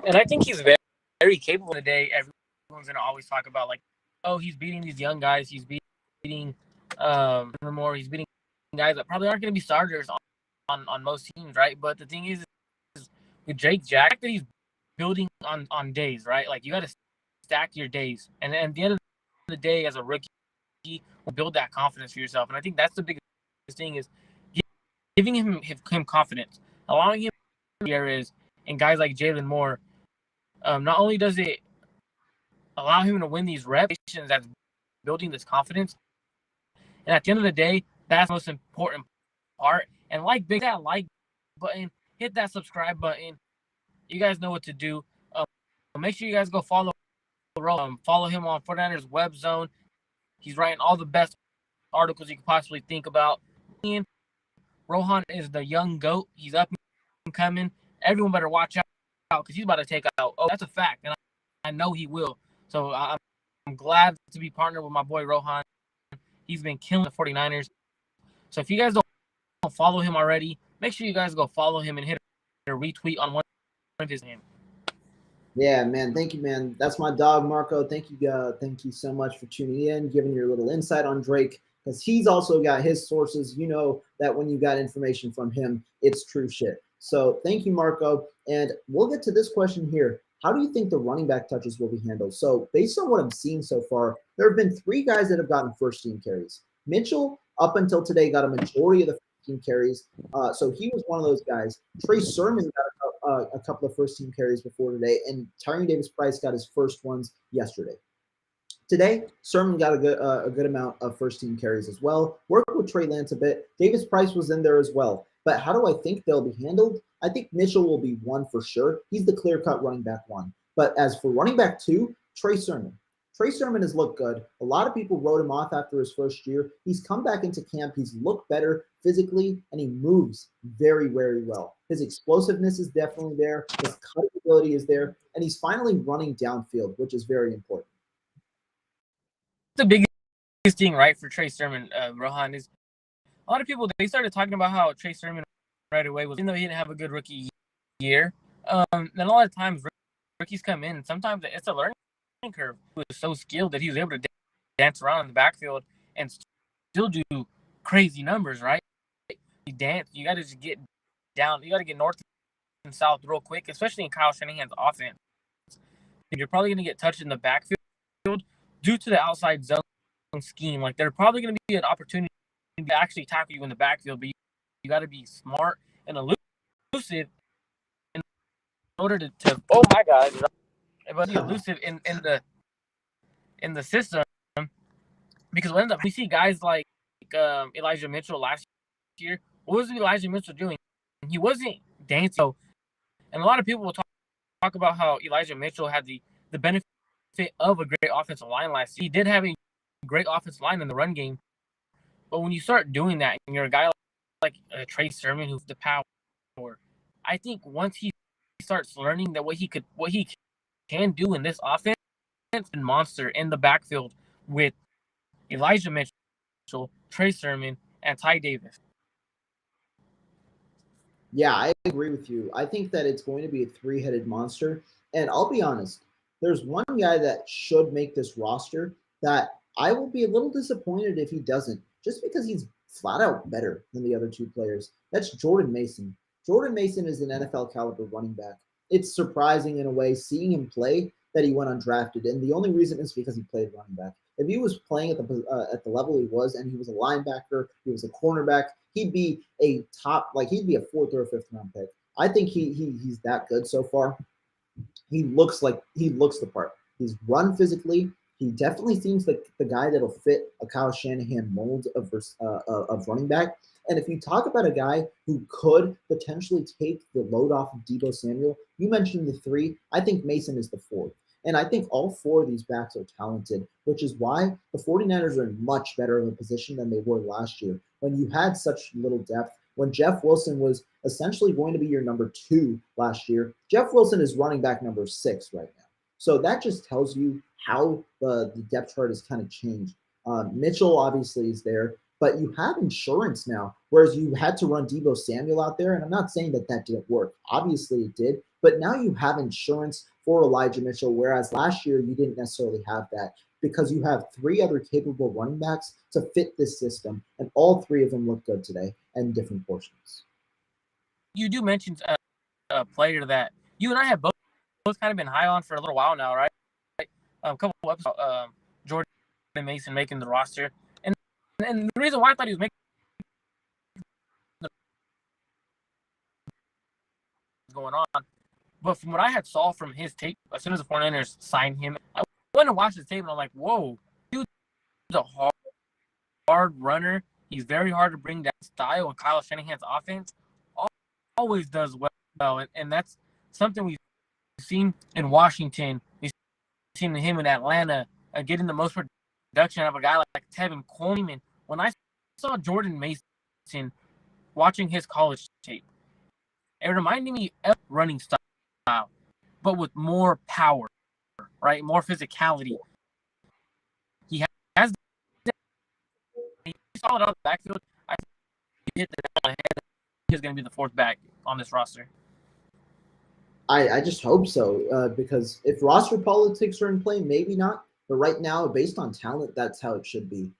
And I think he's very, very capable today. Everyone's going to always talk about, like, oh, he's beating these young guys. He's beating more. He's beating guys that probably aren't going to be starters on most teams, right? But the thing is with Drake Jack, that he's building on days, right? Like, you got to stack your days. And at the end of the day, as a rookie, will build that confidence for yourself. And I think that's the biggest thing, is giving him confidence, allowing him areas, and guys like Jalen Moore. Not only does it allow him to win these reps, that's building this confidence. And at the end of the day, that's the most important part. And hit that like button, hit that subscribe button. You guys know what to do. Make sure you guys go follow him on 49ers RedZone. He's writing all the best articles you could possibly think about. Rohan is the young GOAT. He's up and coming. Everyone better watch out because he's about to take out. Oh, that's a fact. And I know he will. So I'm glad to be partnered with my boy Rohan. He's been killing the 49ers. So if you guys don't follow him already, make sure you guys go follow him and hit a retweet on one of his names. Yeah, man. Thank you, man. That's my dog, Marco. Thank you so much for tuning in, giving your little insight on Drake, because he's also got his sources. You know that when you got information from him, it's true shit. So thank you, Marco. And we'll get to this question here. How do you think the running back touches will be handled? So based on what I'm seeing so far, there have been 3 guys that have gotten first-team carries. Mitchell, up until today, got a majority of the first-team carries. So he was one of those guys. Trey Sermon got a couple of first-team carries before today, and Tyrion Davis-Price got his first ones yesterday. Today, Sermon got a good amount of first-team carries as well. Worked with Trey Lance a bit. Davis-Price was in there as well. But how do I think they'll be handled? I think Mitchell will be 1 for sure. He's the clear-cut running back 1. But as for running back 2, Trey Sermon. Trey Sermon has looked good. A lot of people wrote him off after his first year. He's come back into camp. He's looked better physically, and he moves very, very well. His explosiveness is definitely there. His cutting ability is there. And he's finally running downfield, which is very important. The biggest thing, right, for Trey Sermon, Rohan, is a lot of people, they started talking about how Trey Sermon right away was, even though he didn't have a good rookie year, then a lot of times rookies come in, and sometimes it's a learning curve. He was so skilled that he was able to dance around in the backfield and still do crazy numbers, right? You got to just get down. You got to get north and south real quick, especially in Kyle Shanahan's offense. You're probably going to get touched in the backfield due to the outside zone scheme. Like, they're probably going to be an opportunity to actually tackle you in the backfield, but you got to be smart and elusive in order to oh my God, but be elusive in the system, because we see guys like Elijah Mitchell last year. What was Elijah Mitchell doing? He wasn't dancing. And a lot of people will talk about how Elijah Mitchell had the benefit of a great offensive line last year. He did have a great offensive line in the run game. But when you start doing that, and you're a guy like Trey Sermon, who's the power, I think once he starts learning that what he can do in this offense, and monster in the backfield with Elijah Mitchell, Trey Sermon, and Ty Davis. Yeah, I agree with you. I think that it's going to be a three-headed monster. And I'll be honest, there's one guy that should make this roster that I will be a little disappointed if he doesn't, just because he's flat out better than the other two players. That's Jordan Mason. Jordan Mason is an NFL caliber running back. It's surprising in a way seeing him play that he went undrafted, and the only reason is because he played running back. If he was playing at the level he was, and he was a linebacker, he was a cornerback, he'd be a top, like he'd be a fourth or a fifth round pick. I think he's that good so far. He looks the part. He's run physically. He definitely seems like the guy that'll fit a Kyle Shanahan mold of running back. And if you talk about a guy who could potentially take the load off of Deebo Samuel, you mentioned the three. I think Mason is the fourth. And I think all four of these backs are talented, which is why the 49ers are in much better of a position than they were last year when you had such little depth. When Jeff Wilson was essentially going to be your number two last year, Jeff Wilson is running back number 6 right now. So that just tells you how the depth chart has kind of changed. Mitchell obviously is there, but you have insurance now, whereas you had to run Deebo Samuel out there. And I'm not saying that that didn't work. Obviously it did, but now you have insurance for Elijah Mitchell, whereas last year you didn't necessarily have that because you have three other capable running backs to fit this system, and all three of them look good today in different portions. You do mention a player that you and I have both kind of been high on for a little while now, right? A couple of episodes, Jordan Mason making the roster, and the reason why I thought he was making going on, but from what I had saw from his tape, as soon as the 49ers signed him, I went and watched his tape, and I'm like, whoa, dude's a hard runner. He's very hard to bring down. Style and Kyle Shanahan's offense always does well, and that's something we've seen in Washington. We've seen him in Atlanta getting the most production out of a guy like Tevin Coleman. When I saw Jordan Mason watching his college tape, it reminded me of running style, but with more power, right? More physicality. He has he's solid out of the backfield. I think he hit the nail on the head. He's going to be the fourth back on this roster. I just hope so, because if roster politics are in play, maybe not. But right now, based on talent, that's how it should be.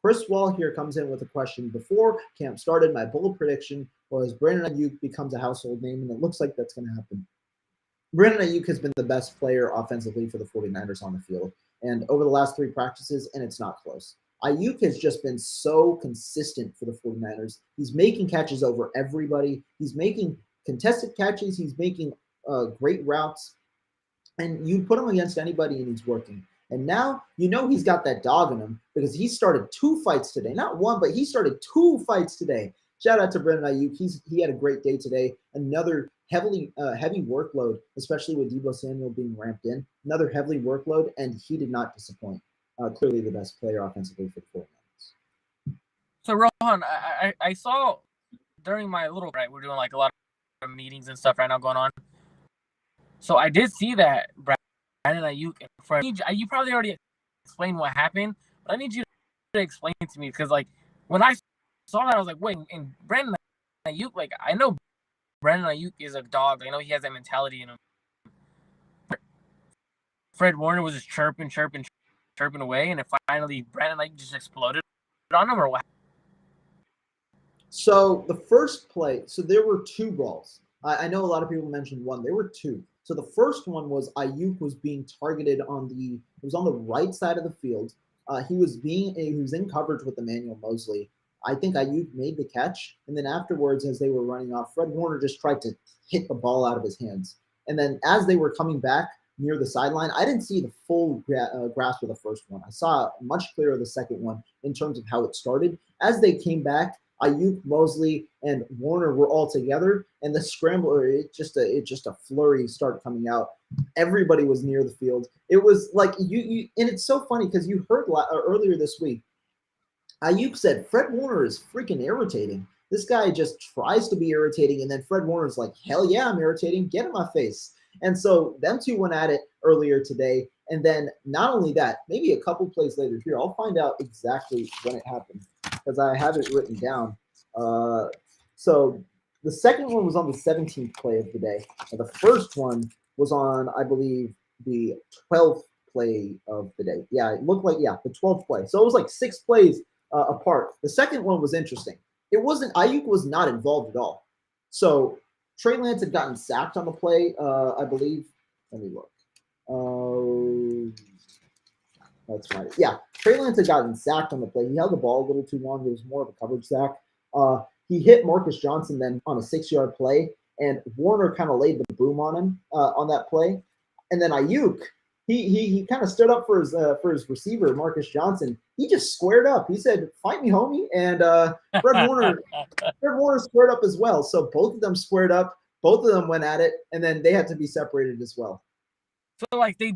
Chris Wall here comes in with a question. Before camp started, my bold prediction was Brandon Ayuk becomes a household name, and it looks like that's going to happen. Brandon Ayuk has been the best player offensively for the 49ers on the field, and over the last 3 practices, and it's not close. Ayuk has just been so consistent for the 49ers. He's making catches over everybody. He's making contested catches. He's making great routes. And you put him against anybody and he's working. And now he's got that dog in him because he started 2 fights today. Not one, but he started 2 fights today. Shout out to Brandon Ayuk. He had a great day today. Another heavy workload, especially with Deebo Samuel being ramped in. Another heavy workload, and he did not disappoint. Clearly the best player offensively for the 49ers. So, Rohan, I saw during my little right, we're doing like a lot of meetings and stuff right now going on. So I did see that Brandon Ayuk and Fred. You probably already explained what happened, but I need you to explain it to me because, like, when I saw that, I was like, wait, and Brandon Ayuk, like, I know Brandon Ayuk is a dog. I know he has that mentality in him. Fred Warner was just chirping away, and finally Brandon Ayuk just exploded on him, or what? So the first play, so there were 2 balls. I know a lot of people mentioned one. There were 2. So the first one was Ayuk was being targeted on the right side of the field. He was in coverage with Emmanuel Mosley. I think Ayuk made the catch, and then afterwards, as they were running off, Fred Warner just tried to hit the ball out of his hands. And then as they were coming back near the sideline, I didn't see the full grasp of the first one. I saw much clearer the second one in terms of how it started. As they came back, Ayuk, Mosley, and Warner were all together, and the scrambler, it just a flurry started coming out. Everybody was near the field. It was like you and it's so funny because you heard earlier this week, Ayuk said Fred Warner is freaking irritating. This guy just tries to be irritating, and then Fred Warner's like, hell yeah, I'm irritating. Get in my face. And so them 2 went at it earlier today. And then not only that, maybe a couple plays later here, I'll find out exactly when it happened because I have it written down. So The second one was on the 17th play of the day. And the first one was on, I believe, the 12th play of the day. Yeah, it looked like, the 12th play. So it was like 6 plays apart. The second one was interesting. It wasn't, Ayuk was not involved at all. So Trey Lance had gotten sacked on the play, I believe. Let me look. That's right. Yeah, Trey Lance had gotten sacked on the play. He held the ball a little too long. It was more of a coverage sack. He hit Marcus Johnson then on a 6-yard play, and Warner kind of laid the boom on him on that play. And then Ayuk, he kind of stood up for his receiver, Marcus Johnson. He just squared up. He said, "Fight me, homie." And Fred Warner squared up as well. So both of them squared up. Both of them went at it, and then they had to be separated as well. So like they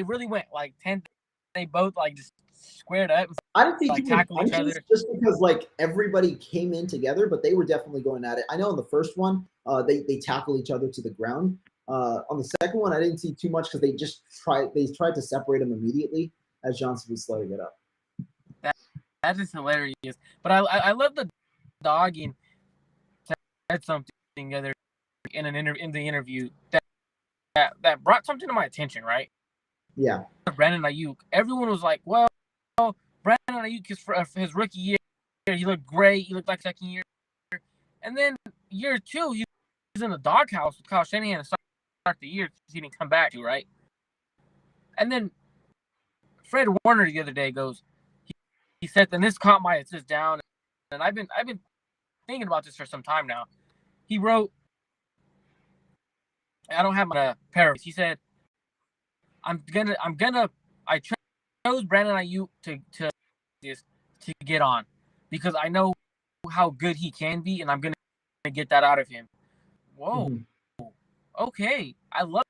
really went like 10. They both like just squared up. I didn't see like too many tackle each punches other. just because like everybody came in together, but they were definitely going at it. I know in the first one, they tackled each other to the ground. On the second one, I didn't see too much because they tried to separate them immediately as Johnson was slowing it up. That is hilarious. But I love the dogging said something the other in the interview that brought something to my attention, right? Yeah. Brandon Ayuk. Everyone was like, well, Brandon Ayuk is for his rookie year. He looked great. He looked like second year. And then year 2, he was in the doghouse with Kyle Shanahan to start the year because he didn't come back to, right? And then Fred Warner the other day goes, he said, and this caught my assist down, and I've been thinking about this for some time now. He wrote, I don't have my paraphrase. He said, I chose Brandon Ayuk to get on because I know how good he can be, and I'm gonna get that out of him. Whoa, okay. I love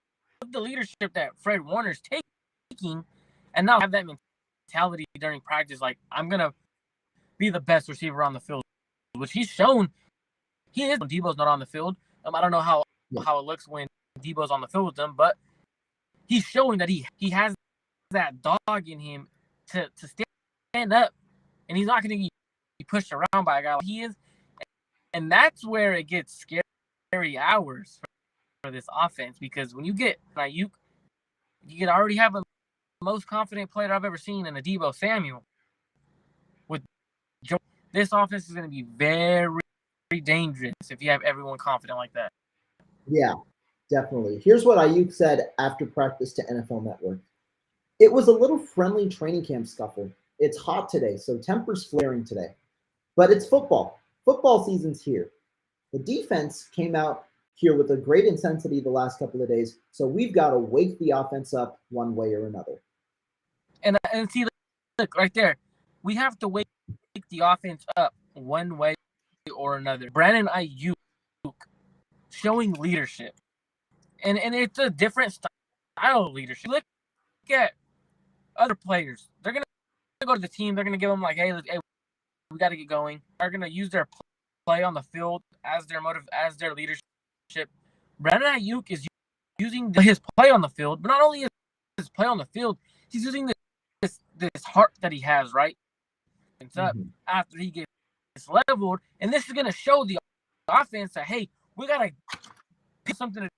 the leadership that Fred Warner's taking, and now I have that mentality during practice. Like I'm gonna be the best receiver on the field, which he's shown he is when Debo's not on the field. I don't know how it looks when Debo's on the field with them, but he's showing that he has that dog in him to stand up, and he's not going to be pushed around by a guy like he is. And that's where it gets scary hours for this offense, because when you get Ayuk, you can already have the most confident player I've ever seen in a Debo Samuel. With Joe, this offense is going to be very dangerous if you have everyone confident like that. Yeah, definitely. Here's what Ayuk said after practice to NFL Network. It was a little friendly training camp scuffle. It's hot today, so tempers flaring today. But it's football. Football season's here. The defense came out here with a great intensity the last couple of days, so we've got to wake the offense up one way or another. And see, look right there. We have to wake the offense up one way or another. Brandon Ayuk showing leadership. And it's a different style of leadership. Look at other players. They're going to go to the team. They're going to give them like, hey, we got to get going. They're going to use their play on the field as their leadership. Brandon Ayuk is using his play on the field, but not only his play on the field, he's using this heart that he has, right? It's up after he gets leveled, and this is going to show the offense that, hey, we got to pick something to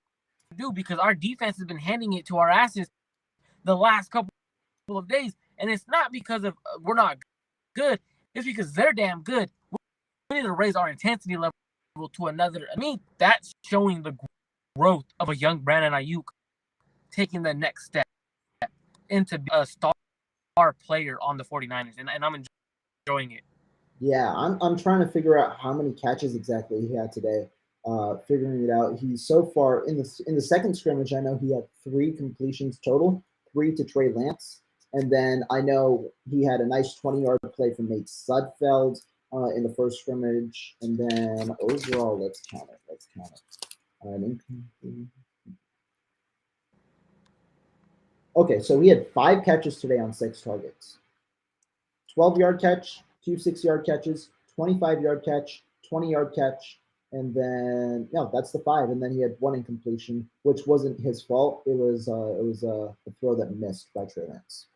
do because our defense has been handing it to our asses the last couple of days, and it's not because of we're not good. It's because they're damn good. We need to raise our intensity level to another. I mean, that's showing the growth of a young Brandon Ayuk taking the next step into a star player on the 49ers, and I'm enjoying it. Yeah, I'm trying to figure out how many catches exactly he had today. Figuring it out. He's so far in the second scrimmage, I know he had 3 completions total, 3 to Trey Lance. And then I know he had a nice 20-yard play from Nate Sudfeld in the first scrimmage. And then overall, let's count it. Okay, so he had 5 catches today on 6 targets. 12-yard catch, 2 6-yard catches, 25-yard catch, 20-yard catch, and then that's the 5. And then he had 1 incompletion, which wasn't his fault. It was a throw that missed by Trey Lance.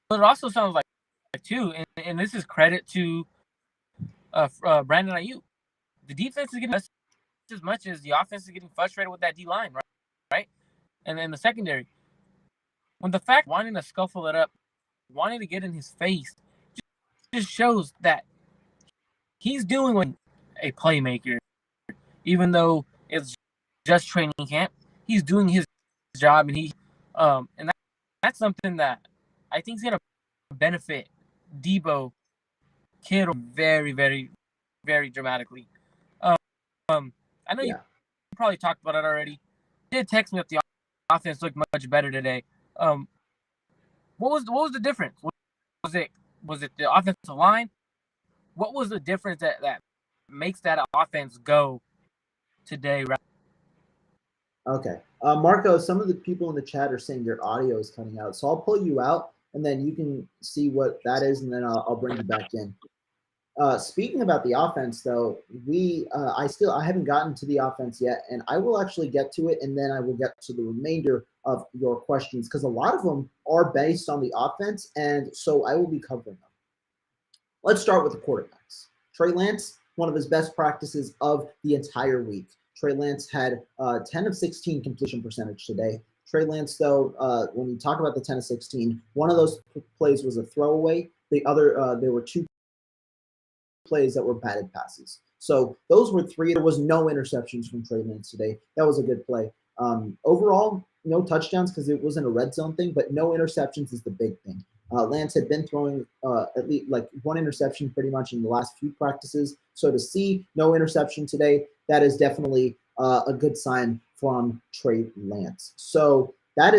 But it also sounds like too, and this is credit to Brandon Ayuk. the defense is getting as much as the offense is getting frustrated with that D line, right? And then the secondary, when the fact wanting to scuffle it up, wanting to get in his face, just shows that he's doing what a playmaker, even though it's just training camp. He's doing his job, and that's something that I think is gonna benefit Debo Kittle very, very, very dramatically. I know you probably talked about it already. You did text me that the offense looked much better today. What was the difference? Was it the offensive line? What was the difference that makes that offense go today? Okay. Marco, some of the people in the chat are saying your audio is cutting out. So I'll pull you out, and then you can see what that is, and then I'll bring you back in. Speaking about the offense, though, I haven't gotten to the offense yet, and I will actually get to it, and then I will get to the remainder of your questions, because a lot of them are based on the offense, and so I will be covering them. Let's start with the quarterbacks. Trey Lance, one of his best practices of the entire week. Trey Lance had 10 of 16 completion percentage today. Trey Lance, though, when you talk about the 10 of 16, one of those plays was a throwaway. The other, there were 2 plays that were batted passes. So those were 3. There was no interceptions from Trey Lance today. That was a good play. Overall, no touchdowns because it wasn't a red zone thing, but no interceptions is the big thing. Lance had been throwing at least like 1 interception pretty much in the last few practices. So to see no interception today, that is definitely a good sign from Trey Lance. So that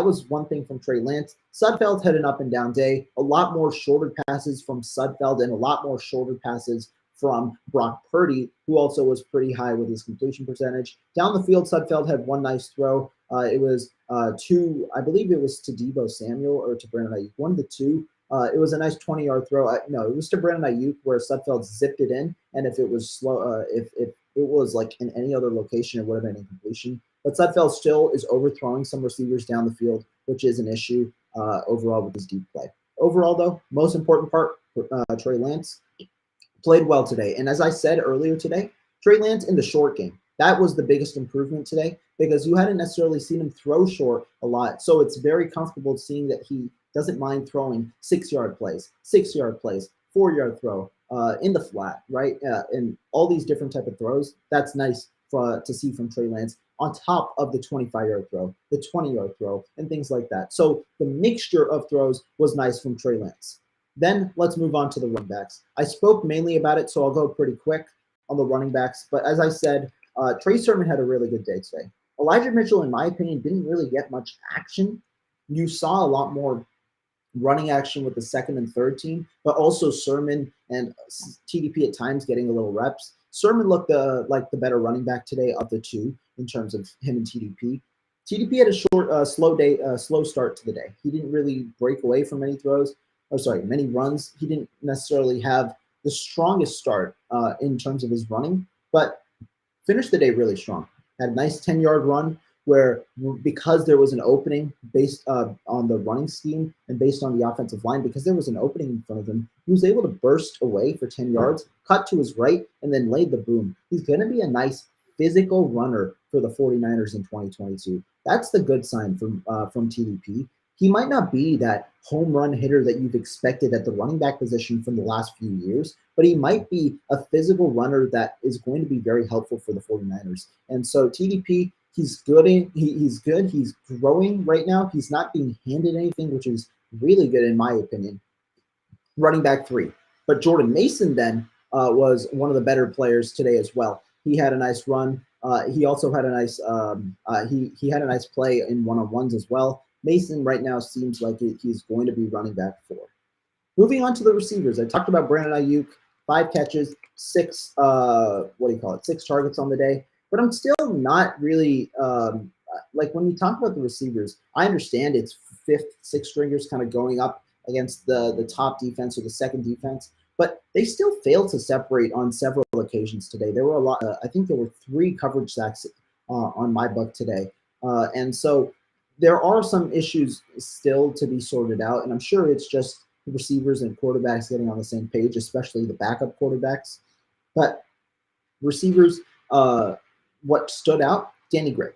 was one thing from Trey Lance. Sudfeld had an up and down day. A lot more shorter passes from Sudfeld and a lot more shorter passes from Brock Purdy, who also was pretty high with his completion percentage. Down the field, Sudfeld had 1 nice throw. It was I believe it was to Deebo Samuel or to Brandon Ayuk, 1 of the 2. It was a nice 20-yard throw. No, it was to Brandon Ayuk where Sudfeld zipped it in, and if it was slow, if it was like in any other location, it would have been incompletion. But Sudfeld still is overthrowing some receivers down the field, which is an issue overall with his deep play. Overall, though, most important part, Trey Lance played well today. And as I said earlier today, Trey Lance in the short game, that was the biggest improvement today because you hadn't necessarily seen him throw short a lot. So it's very comfortable seeing that he doesn't mind throwing 6-yard plays, 6-yard plays, 4-yard throw in the flat, right? And all these different type of throws. That's nice to see from Trey Lance on top of the 25-yard throw, the 20-yard throw, and things like that. So the mixture of throws was nice from Trey Lance. Then let's move on to the running backs. I spoke mainly about it, so I'll go pretty quick on the running backs. But as I said, Trey Sermon had a really good day today. Elijah Mitchell, in my opinion, didn't really get much action. You saw a lot more running action with the second and third team, but also Sermon and TDP at times getting a little reps. Sermon looked like the better running back today of the 2 in terms of him and TDP. TDP had a short, slow start to the day. He didn't really break away from many many runs. He didn't necessarily have the strongest start in terms of his running, but finished the day really strong. Had a nice 10-yard run where, because there was an opening based on the running scheme and based on the offensive line, because there was an opening in front of him, he was able to burst away for 10 yards, cut to his right, and then laid the boom. He's going to be a nice physical runner for the 49ers in 2022. That's the good sign from TDP. He might not be that home run hitter that you've expected at the running back position from the last few years, but he might be a physical runner that is going to be very helpful for the 49ers. And so TDP, he's good. He's good. He's growing right now. He's not being handed anything, which is really good in my opinion. Running back 3. But Jordan Mason then was one of the better players today as well. He had a nice run. He also had a nice he had a nice play in one-on-ones as well. Mason right now seems like he's going to be running back 4. Moving on to the receivers, I talked about Brandon Ayuk, 5 catches, 6 6 targets on the day. But I'm still not really like when you talk about the receivers, I understand it's 5th, 6th stringers kind of going up against the top defense or the second defense, but they still failed to separate on several occasions today. There were a lot. I think there were 3 coverage sacks on my book today, and so there are some issues still to be sorted out, and I'm sure it's just the receivers and quarterbacks getting on the same page, especially the backup quarterbacks. But Receivers, what stood out, Danny Gray.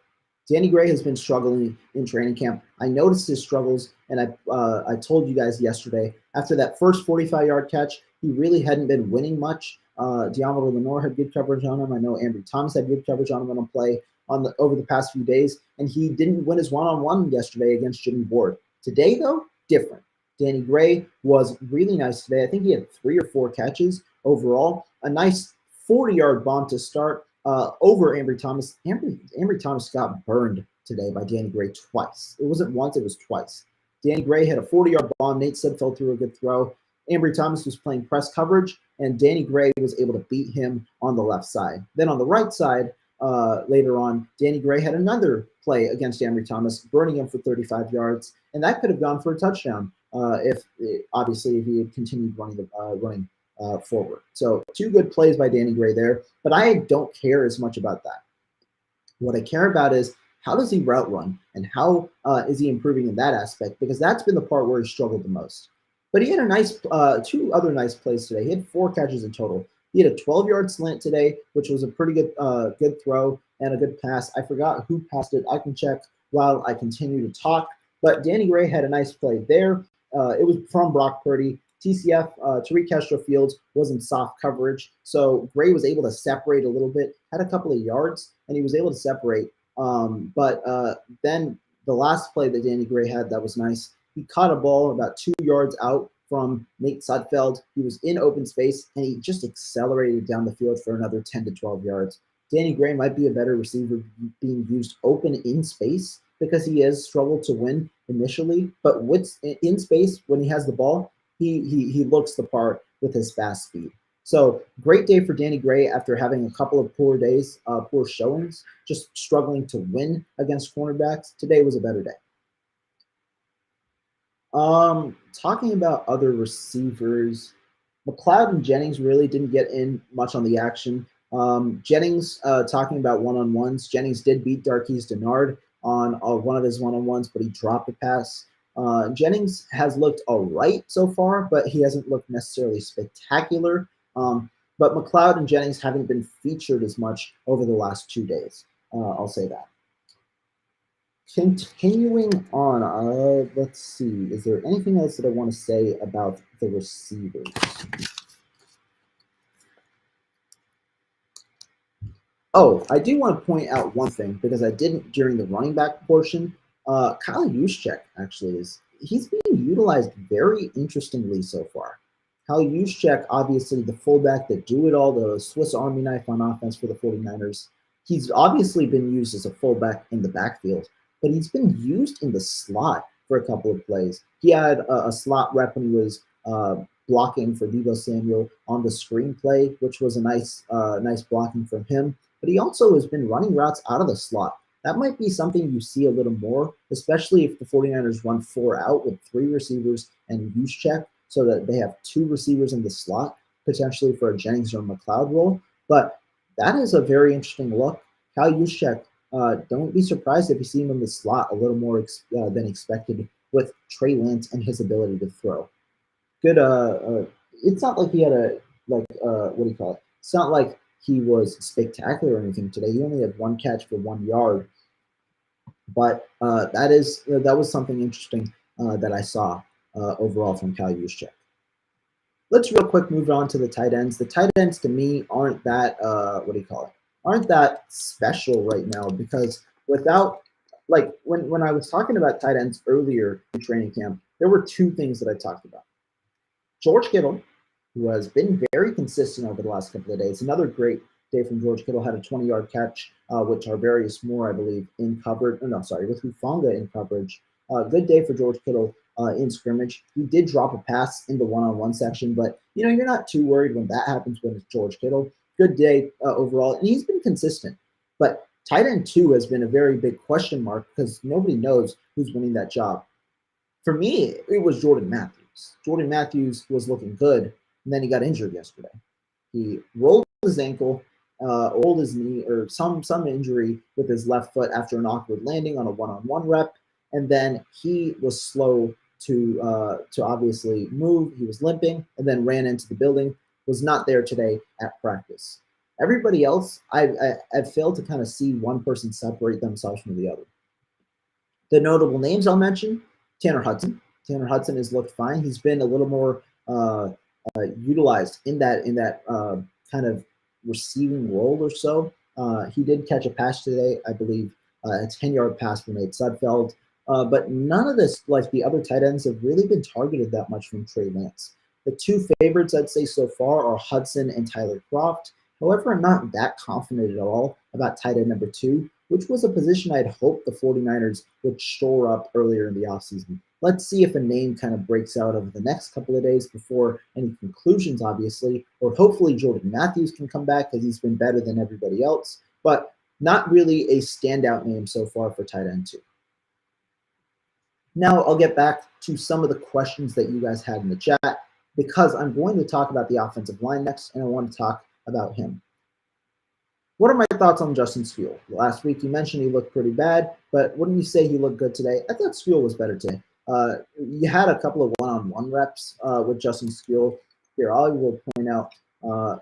Danny Gray has been struggling in training camp. I noticed his struggles, and I told you guys yesterday, after that first 45-yard catch, he really hadn't been winning much. Deommodore Lenoir had good coverage on him. I know Ambry Thomas had good coverage on him on a play over the past few days, and he didn't win his one-on-one yesterday against Jimmy Ward. Today, though, different. Danny Gray was really nice today. I think he had 3 or 4 catches overall. A nice 40-yard bomb to start over Ambry Thomas. Ambry Thomas got burned today by Danny Gray twice. It wasn't once, it was twice. Danny Gray had a 40-yard bomb. Nate Sudfeld threw a good throw. Ambry Thomas was playing press coverage, and Danny Gray was able to beat him on the left side. Then on the right side, later on, Danny Gray had another play against Ambry Thomas, burning him for 35 yards, and that could have gone for a touchdown if he had continued running forward. So 2 good plays by Danny Gray there, but I don't care as much about that. What I care about is how does he route run, and how is he improving in that aspect, because that's been the part where he struggled the most. But he had a nice 2 other nice plays today. He had 4 catches in total. He had a 12-yard slant today, which was a pretty good throw and a good pass. I forgot who passed it. I can check while I continue to talk. But Danny Gray had a nice play there. It was from Brock Purdy. TCF, Tariq Castro-Fields, was in soft coverage. So Gray was able to separate a little bit, had a couple of yards, and he was able to separate. But then the last play that Danny Gray had that was nice, he caught a ball about 2 yards out from Nate Sudfeld. He was in open space, and he just accelerated down the field for another 10 to 12 yards. Danny Gray might be a better receiver being used open in space because he has struggled to win initially. But in space, when he has the ball, he looks the part with his fast speed. So great day for Danny Gray after having a couple of poor days, poor showings, just struggling to win against cornerbacks. Today was a better day. Talking about other receivers, Mccloud and Jennings really didn't get in much on the action. Jennings, talking about one-on-ones, Jennings did beat Darqueze Dennard on one of his one-on-ones, but he dropped a pass. Jennings has looked all right so far, but he hasn't looked necessarily spectacular. But Mccloud and Jennings haven't been featured as much over the last 2 days. I'll say that. Continuing on, let's see. Is there anything else that I want to say about the receivers? Oh, I do want to point out one thing because I didn't during the running back portion. Kyle Juszczyk actually he's being utilized very interestingly so far. Kyle Juszczyk, obviously the fullback that do it all, the Swiss Army knife on offense for the 49ers. He's obviously been used as a fullback in the backfield, but he's been used in the slot for a couple of plays. He had a slot rep when he was blocking for Deebo Samuel on the screen play, which was a nice blocking from him. But he also has been running routes out of the slot. That might be something you see a little more, especially if the 49ers run 4 out with 3 receivers and Juszczyk, so that they have 2 receivers in the slot, potentially for a Jennings or Mccloud role. But that is a very interesting look. Kyle Juszczyk, don't be surprised if you see him in the slot a little more than expected with Trey Lance and his ability to throw. Good. It's not like he had what do you call it? It's not like he was spectacular or anything today. He only had 1 catch for 1 yard. But that was something interesting that I saw overall from Kyle Juszczyk. Let's real quick move on to the tight ends. The tight ends to me aren't that aren't that special right now, because without, like, when I was talking about tight ends earlier in training camp, there were 2 things that I talked about. George Kittle, who has been very consistent over the last couple of days. Another great day from George Kittle, had a 20-yard catch, which Arvarius Moore, I believe, with Hufanga in coverage. Good day for George Kittle in scrimmage. He did drop a pass in the one-on-one section, but you're not too worried when that happens when it's George Kittle. Good day overall, and he's been consistent. But tight end 2 has been a very big question mark because nobody knows who's winning that job. For me, it was Jordan Matthews. Jordan Matthews was looking good, and then he got injured yesterday. He rolled his ankle, rolled his knee, or some injury with his left foot after an awkward landing on a one-on-one rep, and then he was slow to obviously move. He was limping, and then ran into the building. Was not there today at practice. Everybody else, I've failed to kind of see one person separate themselves from the other. The notable names I'll mention: Tanner Hudson. Tanner Hudson has looked fine. He's been a little more utilized in that kind of receiving role or so. He did catch a pass today, I believe, a 10-yard pass from Nate Sudfeld. But none of this, like the other tight ends, have really been targeted that much from Trey Lance. The two favorites I'd say so far are Hudson and Tyler Kroft. However, I'm not that confident at all about tight end number 2, which was a position I'd hoped the 49ers would shore up earlier in the offseason. Let's see if a name kind of breaks out over the next couple of days before any conclusions, obviously, or hopefully Jordan Matthews can come back because he's been better than everybody else, but not really a standout name so far for tight end 2. Now I'll get back to some of the questions that you guys had in the chat, because I'm going to talk about the offensive line next, and I want to talk about him. What are my thoughts on Justin Skule? Last week you mentioned he looked pretty bad, but wouldn't you say he looked good today? I thought Skule was better today. You had a couple of one-on-one reps with Justin Skule. Here, I will point out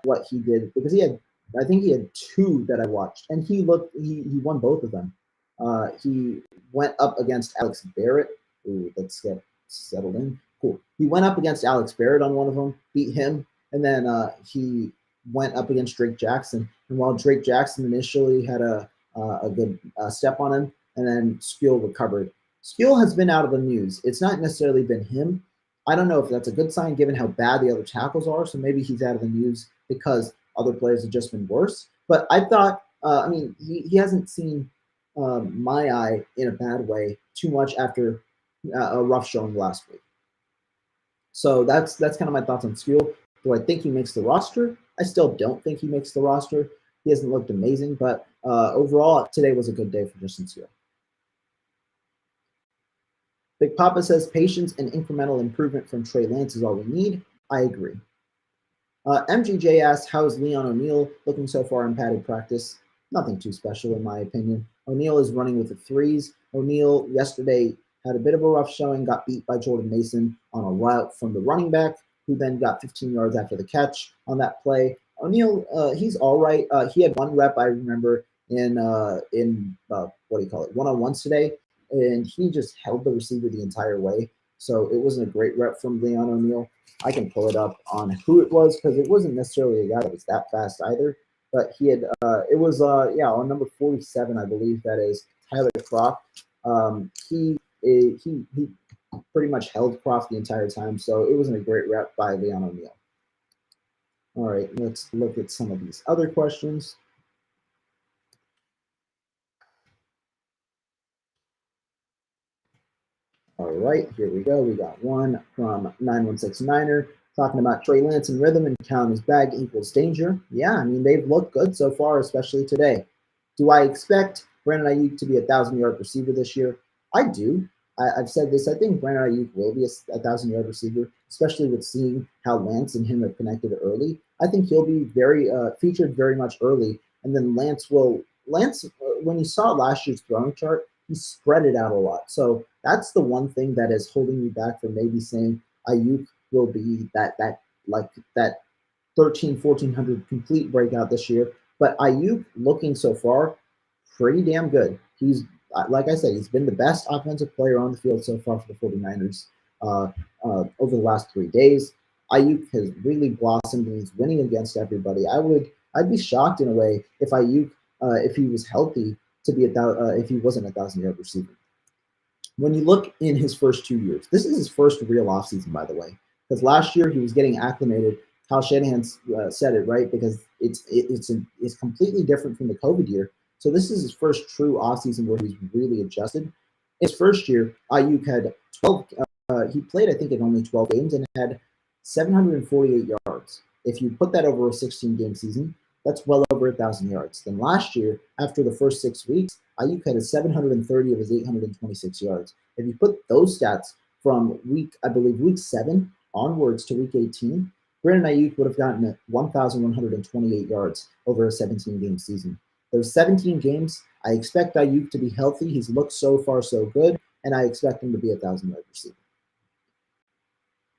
what he did, because I think he had 2 that I watched, and he won both of them. He went up against Alex Barrett. Ooh, let's get settled in. Cool. He went up against Alex Barrett on one of them, beat him, and then he went up against Drake Jackson. And while Drake Jackson initially had a good step on him, and then Skule recovered. Skule has been out of the news. It's not necessarily been him. I don't know if that's a good sign given how bad the other tackles are. So maybe he's out of the news because other players have just been worse. But I thought, he hasn't seen my eye in a bad way too much after a rough showing last week. So that's kind of my thoughts on Skule. Do I think he makes the roster? I still don't think he makes the roster. He hasn't looked amazing, but overall, today was a good day for Justin Skule. Big Papa says patience and incremental improvement from Trey Lance is all we need. I agree. MGJ asks, how is Leon O'Neal looking so far in padded practice? Nothing too special in my opinion. O'Neal is running with the 3s. O'Neal yesterday had a bit of a rough showing, got beat by Jordan Mason on a route from the running back, who then got 15 yards after the catch on that play. O'Neal, he's all right. He had 1 rep, I remember, in one-on-ones today, and he just held the receiver the entire way. So it wasn't a great rep from Leon O'Neal. I can pull it up on who it was, because it wasn't necessarily a guy that was that fast either. But he had, on number 47, I believe that is, Tyler Kroft. He pretty much held Kroft the entire time, so it wasn't a great rep by Leon O'Neal. All right, let's look at some of these other questions. All right, here we go. We got one from 916niner talking about Trey Lance and rhythm and count his bag equals danger. Yeah, I mean, they've looked good so far, especially today. Do I expect Brandon Ayuk to be a 1,000-yard receiver this year? I do. I've said this. I think Brandon Ayuk will be a 1,000-yard receiver, especially with seeing how Lance and him have connected early. I think he'll be very featured very much early, and then Lance, when you saw last year's throwing chart, he spread it out a lot. So that's the one thing that is holding me back from maybe saying Ayuk will be that 1,100 complete breakout this year. But Ayuk, looking so far, pretty damn good. He's, like I said, he's been the best offensive player on the field so far for the 49ers over the last 3 days. Ayuk has really blossomed, and he's winning against everybody. I'd be shocked in a way if Ayuk, if he was healthy, to be if he wasn't a 1,000-yard receiver. When you look in his first 2 years, this is his first real offseason, by the way, because last year he was getting acclimated. Kyle Shanahan said it right, because it's completely different from the COVID year. So this is his first true offseason where he's really adjusted. His first year, Ayuk had 12. He played, I think, in only 12 games and had 748 yards. If you put that over a 16-game season, that's well over 1,000 yards. Then last year, after the first 6 weeks, Ayuk had a 730 of his 826 yards. If you put those stats from week 7 onwards to week 18, Brandon Ayuk would have gotten 1,128 yards over a 17-game season. Those 17 games, I expect Ayuk to be healthy. He's looked so far so good, and I expect him to be a 1,000-yard receiver.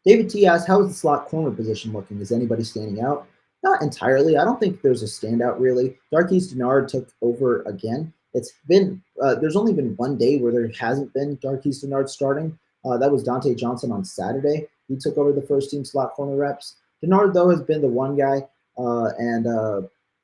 David T asks, how is the slot corner position looking? Is anybody standing out? Not entirely. I don't think there's a standout really. Darqueze Dennard took over again. It's been there's only been one day where there hasn't been Darqueze Dennard starting. That was Dante Johnson on Saturday. He took over the first team slot corner reps. Dennard though has been the one guy, and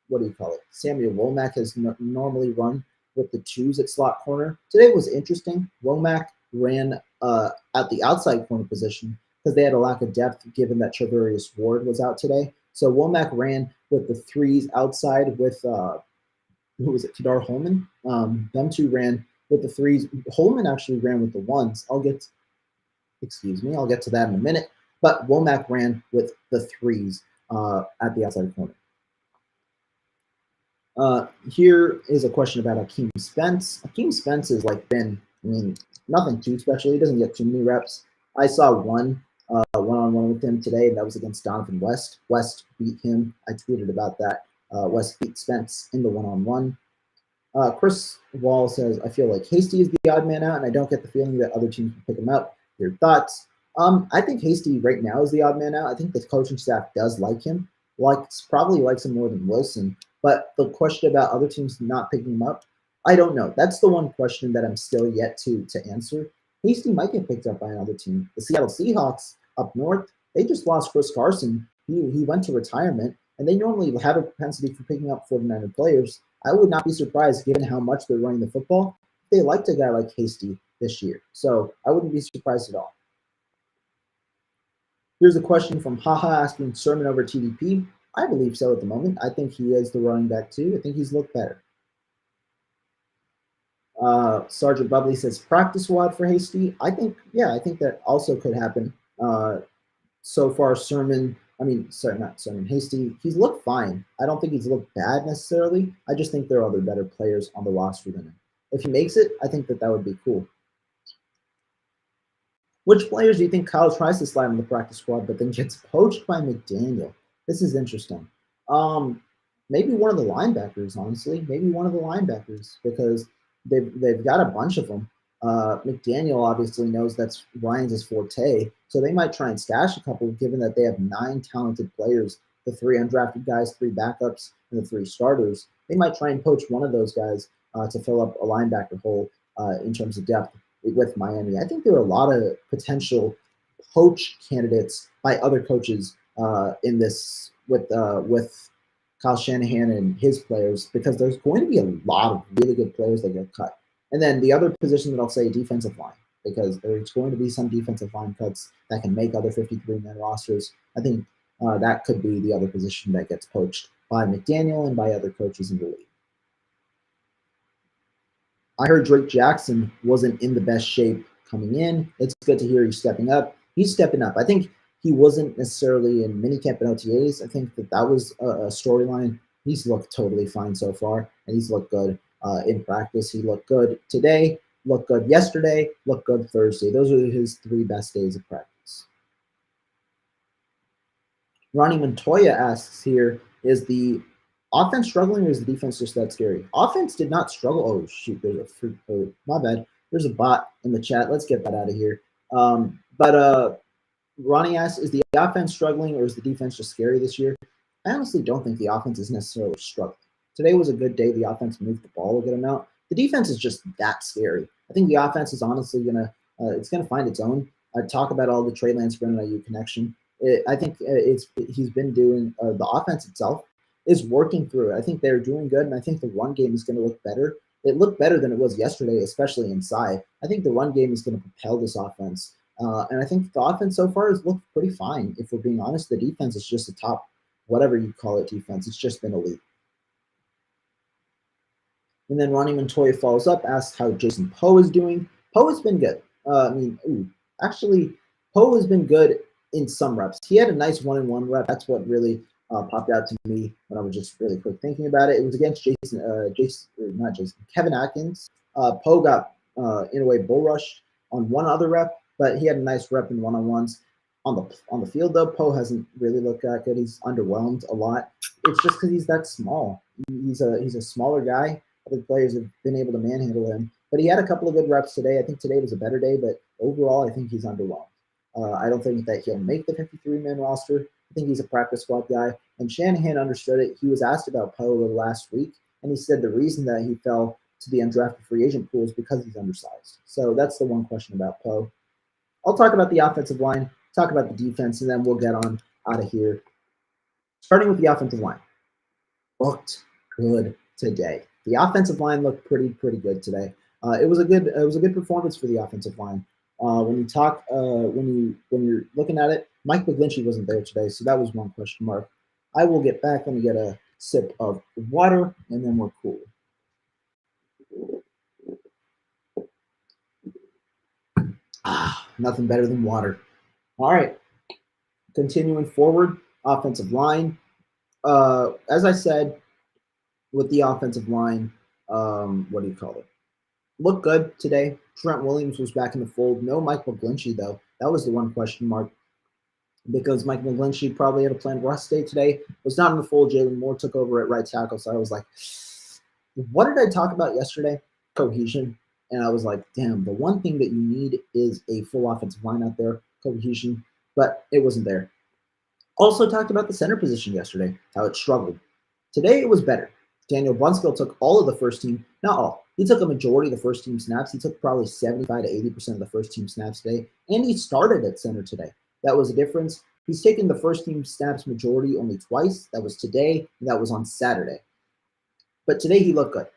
what do you call it? Samuel Womack has normally run with the twos at slot corner. Today was interesting. Womack ran at the outside corner position because they had a lack of depth given that Travarius Ward was out today. So Womack ran with the threes outside with who was it? Kadar Holman. Them two ran with the threes. Holman actually ran with the ones. I'll get to that in a minute. But Womack ran with the threes at the outside corner. Here is a question about Akeem Spence. Akeem Spence has nothing too special. He doesn't get too many reps. I saw one-on-one with him today, and that was against Donovan West. West beat him. I tweeted about that. West beat Spence in the one-on-one. Chris Wall says, I feel like Hasty is the odd man out, and I don't get the feeling that other teams will pick him up. Your thoughts? I think Hasty right now is the odd man out. I think the coaching staff does like him. Probably likes him more than Wilson. But the question about other teams not picking him up, I don't know. That's the one question that I'm still yet to answer. Hasty might get picked up by another team. The Seattle Seahawks up north, they just lost Chris Carson. He went to retirement, and they normally have a propensity for picking up 49er players. I would not be surprised, given how much they're running the football, if they liked a guy like Hasty this year. So I wouldn't be surprised at all. Here's a question from Haha asking Sermon over TDP. I believe so at the moment. I think he is the running back too. I think he's looked better. Sergeant Bubbly says practice squad for Hasty. I think that also could happen. So far, not Sermon, Hasty, he's looked fine. I don't think he's looked bad necessarily. I just think there are other better players on the roster than him. If he makes it, I think that would be cool. Which players do you think Kyle tries to slide in the practice squad but then gets poached by McDaniel? This is interesting. Maybe one of the linebackers, honestly. Maybe one of the linebackers because they've got a bunch of them. McDaniel obviously knows that's Ryan's forte, so they might try and stash a couple given that they have 9 talented players, the 3 undrafted guys, 3 backups, and the 3 starters. They might try and poach one of those guys to fill up a linebacker hole in terms of depth with Miami. I think there are a lot of potential poach candidates by other coaches in this with Kyle Shanahan and his players because there's going to be a lot of really good players that get cut. And then the other position that I'll say, defensive line, because there's going to be some defensive line cuts that can make other 53-man rosters. I think that could be the other position that gets poached by McDaniel and by other coaches in the league. I heard Drake Jackson wasn't in the best shape coming in. It's good to hear he's stepping up. He's stepping up. I think he wasn't necessarily in minicamp and OTAs. I think that was a storyline. He's looked totally fine so far, and he's looked good in practice. He looked good today, looked good yesterday, looked good Thursday. Those are his 3 best days of practice. Ronnie Montoya asks here, is the offense struggling or is the defense just that scary? Offense did not struggle. Oh, shoot, there's a freak. Oh, my bad. There's a bot in the chat. Let's get that out of here. But Ronnie asks, is the offense struggling or is the defense just scary this year? I honestly don't think the offense is necessarily struggling. Today was a good day. The offense moved the ball a good amount. The defense is just that scary. I think the offense is honestly it's gonna find its own. I talk about all the Trey Lance Brennan IU connection. I think he's been doing the offense itself is working through it. I think they're doing good, and I think the run game is going to look better. It looked better than it was yesterday, especially inside. I think the run game is going to propel this offense, and I think the offense so far has looked pretty fine. If we're being honest, the defense is just a top, whatever you call it, defense. It's just been elite. And then Ronnie Montoya follows up, asks how Jason Poe is doing. Poe has been good. Actually, Poe has been good in some reps. He had a nice 1-on-1 rep. That's what really popped out to me when I was just really quick thinking about it. It was against Kevin Atkins. Poe got, in a way, bull rushed on one other rep, but he had a nice rep in 1-on-1s. On the field, though, Poe hasn't really looked that good. He's underwhelmed a lot. It's just because he's that small. He's a smaller guy. Other players have been able to manhandle him. But he had a couple of good reps today. I think today was a better day, but overall, I think he's underwhelmed. I don't think that he'll make the 53-man roster. I think he's a practice squad guy. And Shanahan understood it. He was asked about Poe over the last week, and he said the reason that he fell to the undrafted free agent pool is because he's undersized. So that's the one question about Poe. I'll talk about the offensive line, talk about the defense, and then we'll get on out of here. Starting with the offensive line. Looked good today. The offensive line looked pretty good today. It was a good performance for the offensive line. When you're looking at it, Mike McGlinchey wasn't there today, so that was one question mark. I will get back. Let me get a sip of water, and then we're cool. Nothing better than water. All right. Continuing forward, offensive line. As I said, with the offensive line, what do you call it? Looked good today. Trent Williams was back in the fold. No Mike McGlinchey, though. That was the one question mark because Mike McGlinchey probably had a planned rest day today. Was not in the fold. Jalen Moore took over at right tackle, so I was like, what did I talk about yesterday? Cohesion. And I was like, damn, the one thing that you need is a full offensive line out there, cohesion, but it wasn't there. Also talked about the center position yesterday, how it struggled. Today it was better. Daniel Brunskill took all of the first team, not all. He took a majority of the first team snaps. He took probably 75 to 80% of the first team snaps today, and he started at center today. That was a difference. He's taken the first team snaps majority only twice. That was today, and that was on Saturday. But today he looked good.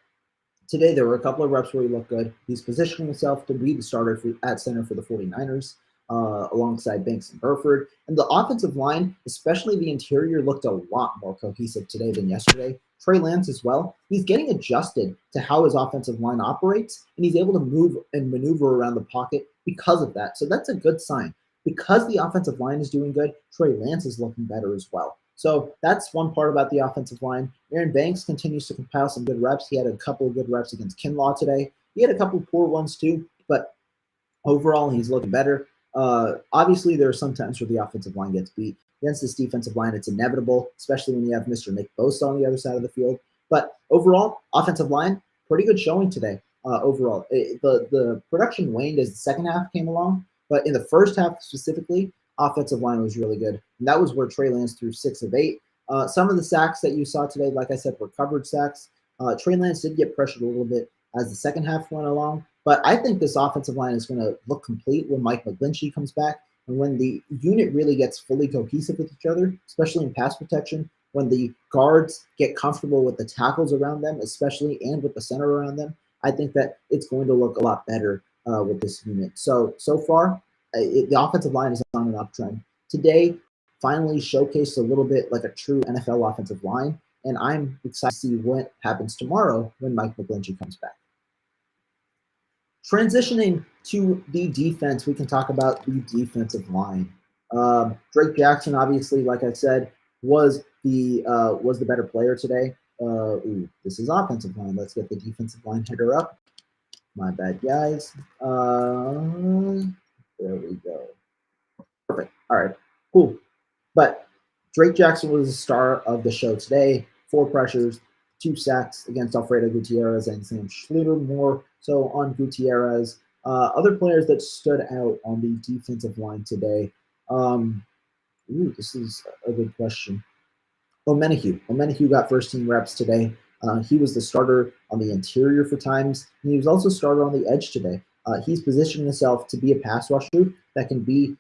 Today there were a couple of reps where he looked good. He's positioning himself to be the starter at center for the 49ers. Alongside Banks and Burford. And the offensive line, especially the interior, looked a lot more cohesive today than yesterday. Trey Lance as well. He's getting adjusted to how his offensive line operates, and he's able to move and maneuver around the pocket because of that. So that's a good sign. Because the offensive line is doing good, Trey Lance is looking better as well. So that's one part about the offensive line. Aaron Banks continues to compile some good reps. He had a couple of good reps against Kinlaw today. He had a couple of poor ones too, but overall he's looking better. Obviously, there are some times where the offensive line gets beat. Against this defensive line, it's inevitable, especially when you have Mr. Nick Bosa on the other side of the field. But overall, offensive line, pretty good showing today. Overall, the production waned as the second half came along, but in the first half specifically, offensive line was really good. And that was where Trey Lance threw 6 of 8. Some of the sacks that you saw today, like I said, were covered sacks. Trey Lance did get pressured a little bit as the second half went along. But I think this offensive line is going to look complete when Mike McGlinchey comes back and when the unit really gets fully cohesive with each other, especially in pass protection, when the guards get comfortable with the tackles around them, especially and with the center around them. I think that it's going to look a lot better with this unit. So far, the offensive line is on an uptrend. Today, finally showcased a little bit like a true NFL offensive line, and I'm excited to see what happens tomorrow when Mike McGlinchey comes back. Transitioning to the defense, we can talk about the defensive line. Drake Jackson, obviously, like I said, was the better player today. This is offensive line. Let's get the defensive line header up. My bad, guys. There we go. Perfect. All right, cool. But Drake Jackson was the star of the show today. 4 pressures, 2 sacks against Alfredo Gutierrez and Sam Schluter. More so on Gutierrez. Other players that stood out on the defensive line today. This is a good question. Omenihu got first team reps today. He was the starter on the interior for times. And he was also starter on the edge today. He's positioning himself to be a pass rusher that can be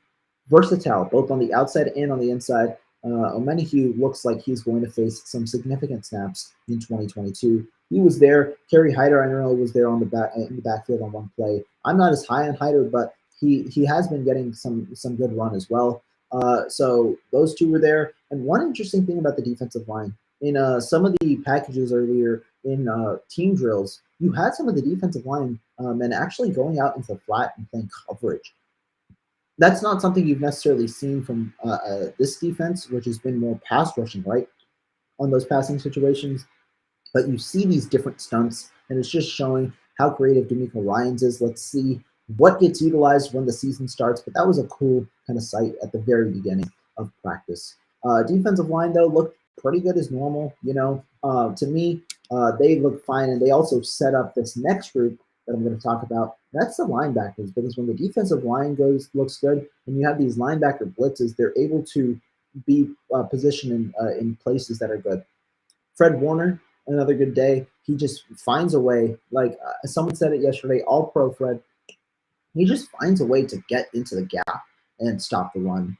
versatile, both on the outside and on the inside. Omenihu looks like he's going to face some significant snaps in 2022. He was there. Kerry Hyder, I know, was there on in the backfield on one play. I'm not as high on Hyder, but he has been getting some good run as well. So those two were there. And one interesting thing about the defensive line, in some of the packages earlier in team drills, you had some of the defensive line and actually going out into the flat and playing coverage. That's not something you've necessarily seen from this defense, which has been more pass rushing, right, on those passing situations. But you see these different stunts, and it's just showing how creative D'Amico Ryans is. Let's see what gets utilized when the season starts. But that was a cool kind of sight at the very beginning of practice. Defensive line, though, looked pretty good as normal. To me, they look fine, and they also set up this next group that I'm going to talk about. That's the linebackers, because when the defensive line looks good, and you have these linebacker blitzes, they're able to be positioned in places that are good. Fred Warner, another good day. He just finds a way. Like someone said it yesterday, all pro Fred. He just finds a way to get into the gap and stop the run.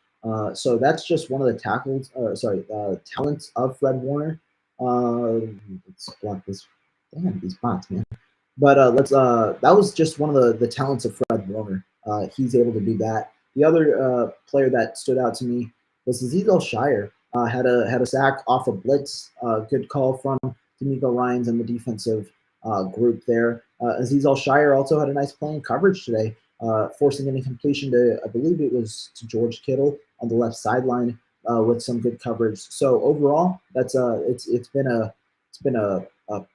So that's just one of the talents of Fred Warner. Let's block this. Damn, these bots, man. But that was just one of the talents of Fred Warner. He's able to do that. The other player that stood out to me was Azeez Shire. Had a sack off a blitz. Good call from D'Amico Ryans and the defensive group there. Azeez Shire also had a nice play in coverage today, forcing an incompletion to, I believe it was to George Kittle on the left sideline with some good coverage. So overall, that's it's been a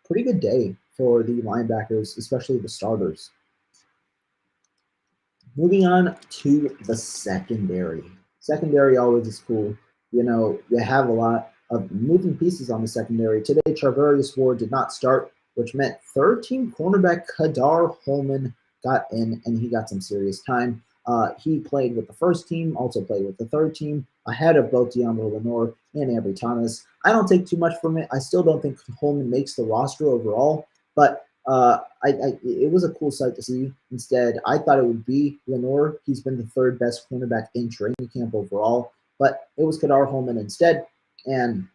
pretty good day for the linebackers, especially the starters. Moving on to the secondary. Secondary always is cool. You have a lot of moving pieces on the secondary. Today, Charvarius Ward did not start, which meant third-team cornerback Kadar Holman got in, and he got some serious time. He played with the first team, also played with the third team, ahead of both DeAndre Lenore and Ambry Thomas. I don't take too much from it. I still don't think Holman makes the roster overall, but it was a cool sight to see. Instead, I thought it would be Lenore. He's been the third best cornerback in training camp overall, but it was Kadar Holman instead, and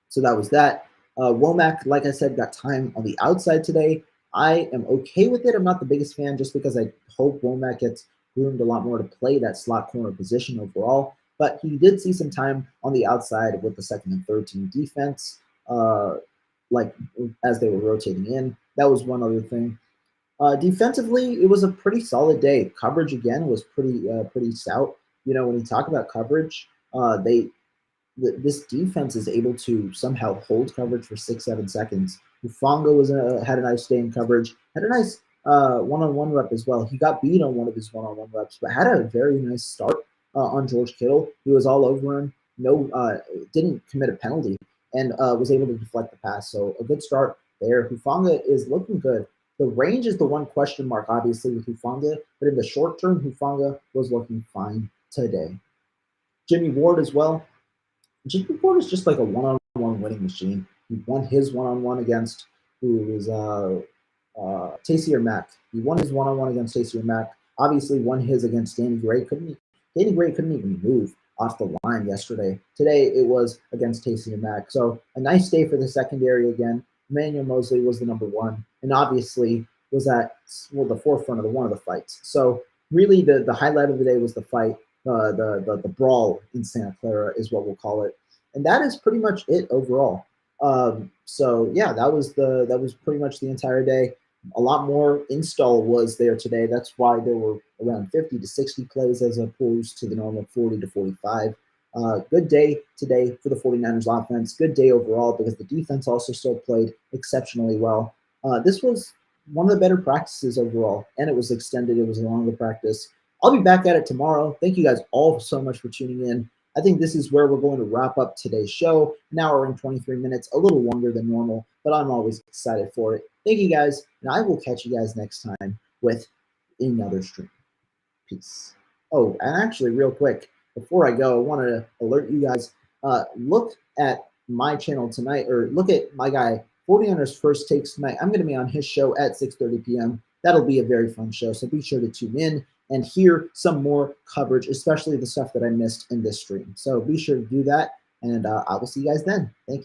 so that was that. Womack, like I said, got time on the outside today. I am okay with it. I'm not the biggest fan just because I hope Womack gets groomed a lot more to play that slot corner position overall, but he did see some time on the outside with the second and third team defense, like as they were rotating in. That was one other thing. Defensively, it was a pretty solid day. Coverage again was pretty stout. When you talk about coverage, this defense is able to somehow hold coverage for 6-7 seconds. Hufanga had a nice day in coverage, had a nice one-on-one rep as well. He got beat on one of his one-on-one reps, but had a very nice start on George Kittle. He was all over him. Didn't commit a penalty, and was able to deflect the pass. So a good start there. Hufanga is looking good. The range is the one question mark, obviously, with Hufanga, but in the short term, Hufanga was looking fine today. Jimmy Ward as well. Jimmy Ward is just like a one-on-one winning machine. He won his one-on-one against Taysier Mack. He won his one-on-one against Taysier Mack. Obviously, won his against Danny Gray. Danny Gray couldn't even move off the line yesterday. Today, it was against Taysier Mack. So a nice day for the secondary again. Emmanuel Mosley was the number one, and obviously was at the forefront of one of the fights. So really, the highlight of the day was the fight. The brawl in Santa Clara is what we'll call it, and that is pretty much it overall. So yeah, that was pretty much the entire day. A lot more install was there today. That's why there were around 50 to 60 plays as opposed to the normal 40 to 45. Good day today for the 49ers offense. Good day overall because the defense also still played exceptionally well. This was one of the better practices overall, and it was extended. It was a longer practice. I'll be back at it tomorrow. Thank you guys all so much for tuning in. I think this is where we're going to wrap up today's show. An hour and 23 minutes, a little longer than normal, but I'm always excited for it. Thank you guys, and I will catch you guys next time with another stream. Peace. Oh, and actually, real quick, before I go, I want to alert you guys, look at my channel tonight, or look at my guy, 49ers First Takes tonight. I'm going to be on his show at 6:30 p.m. That'll be a very fun show, so be sure to tune in and hear some more coverage, especially the stuff that I missed in this stream. So be sure to do that, and I will see you guys then. Thank you.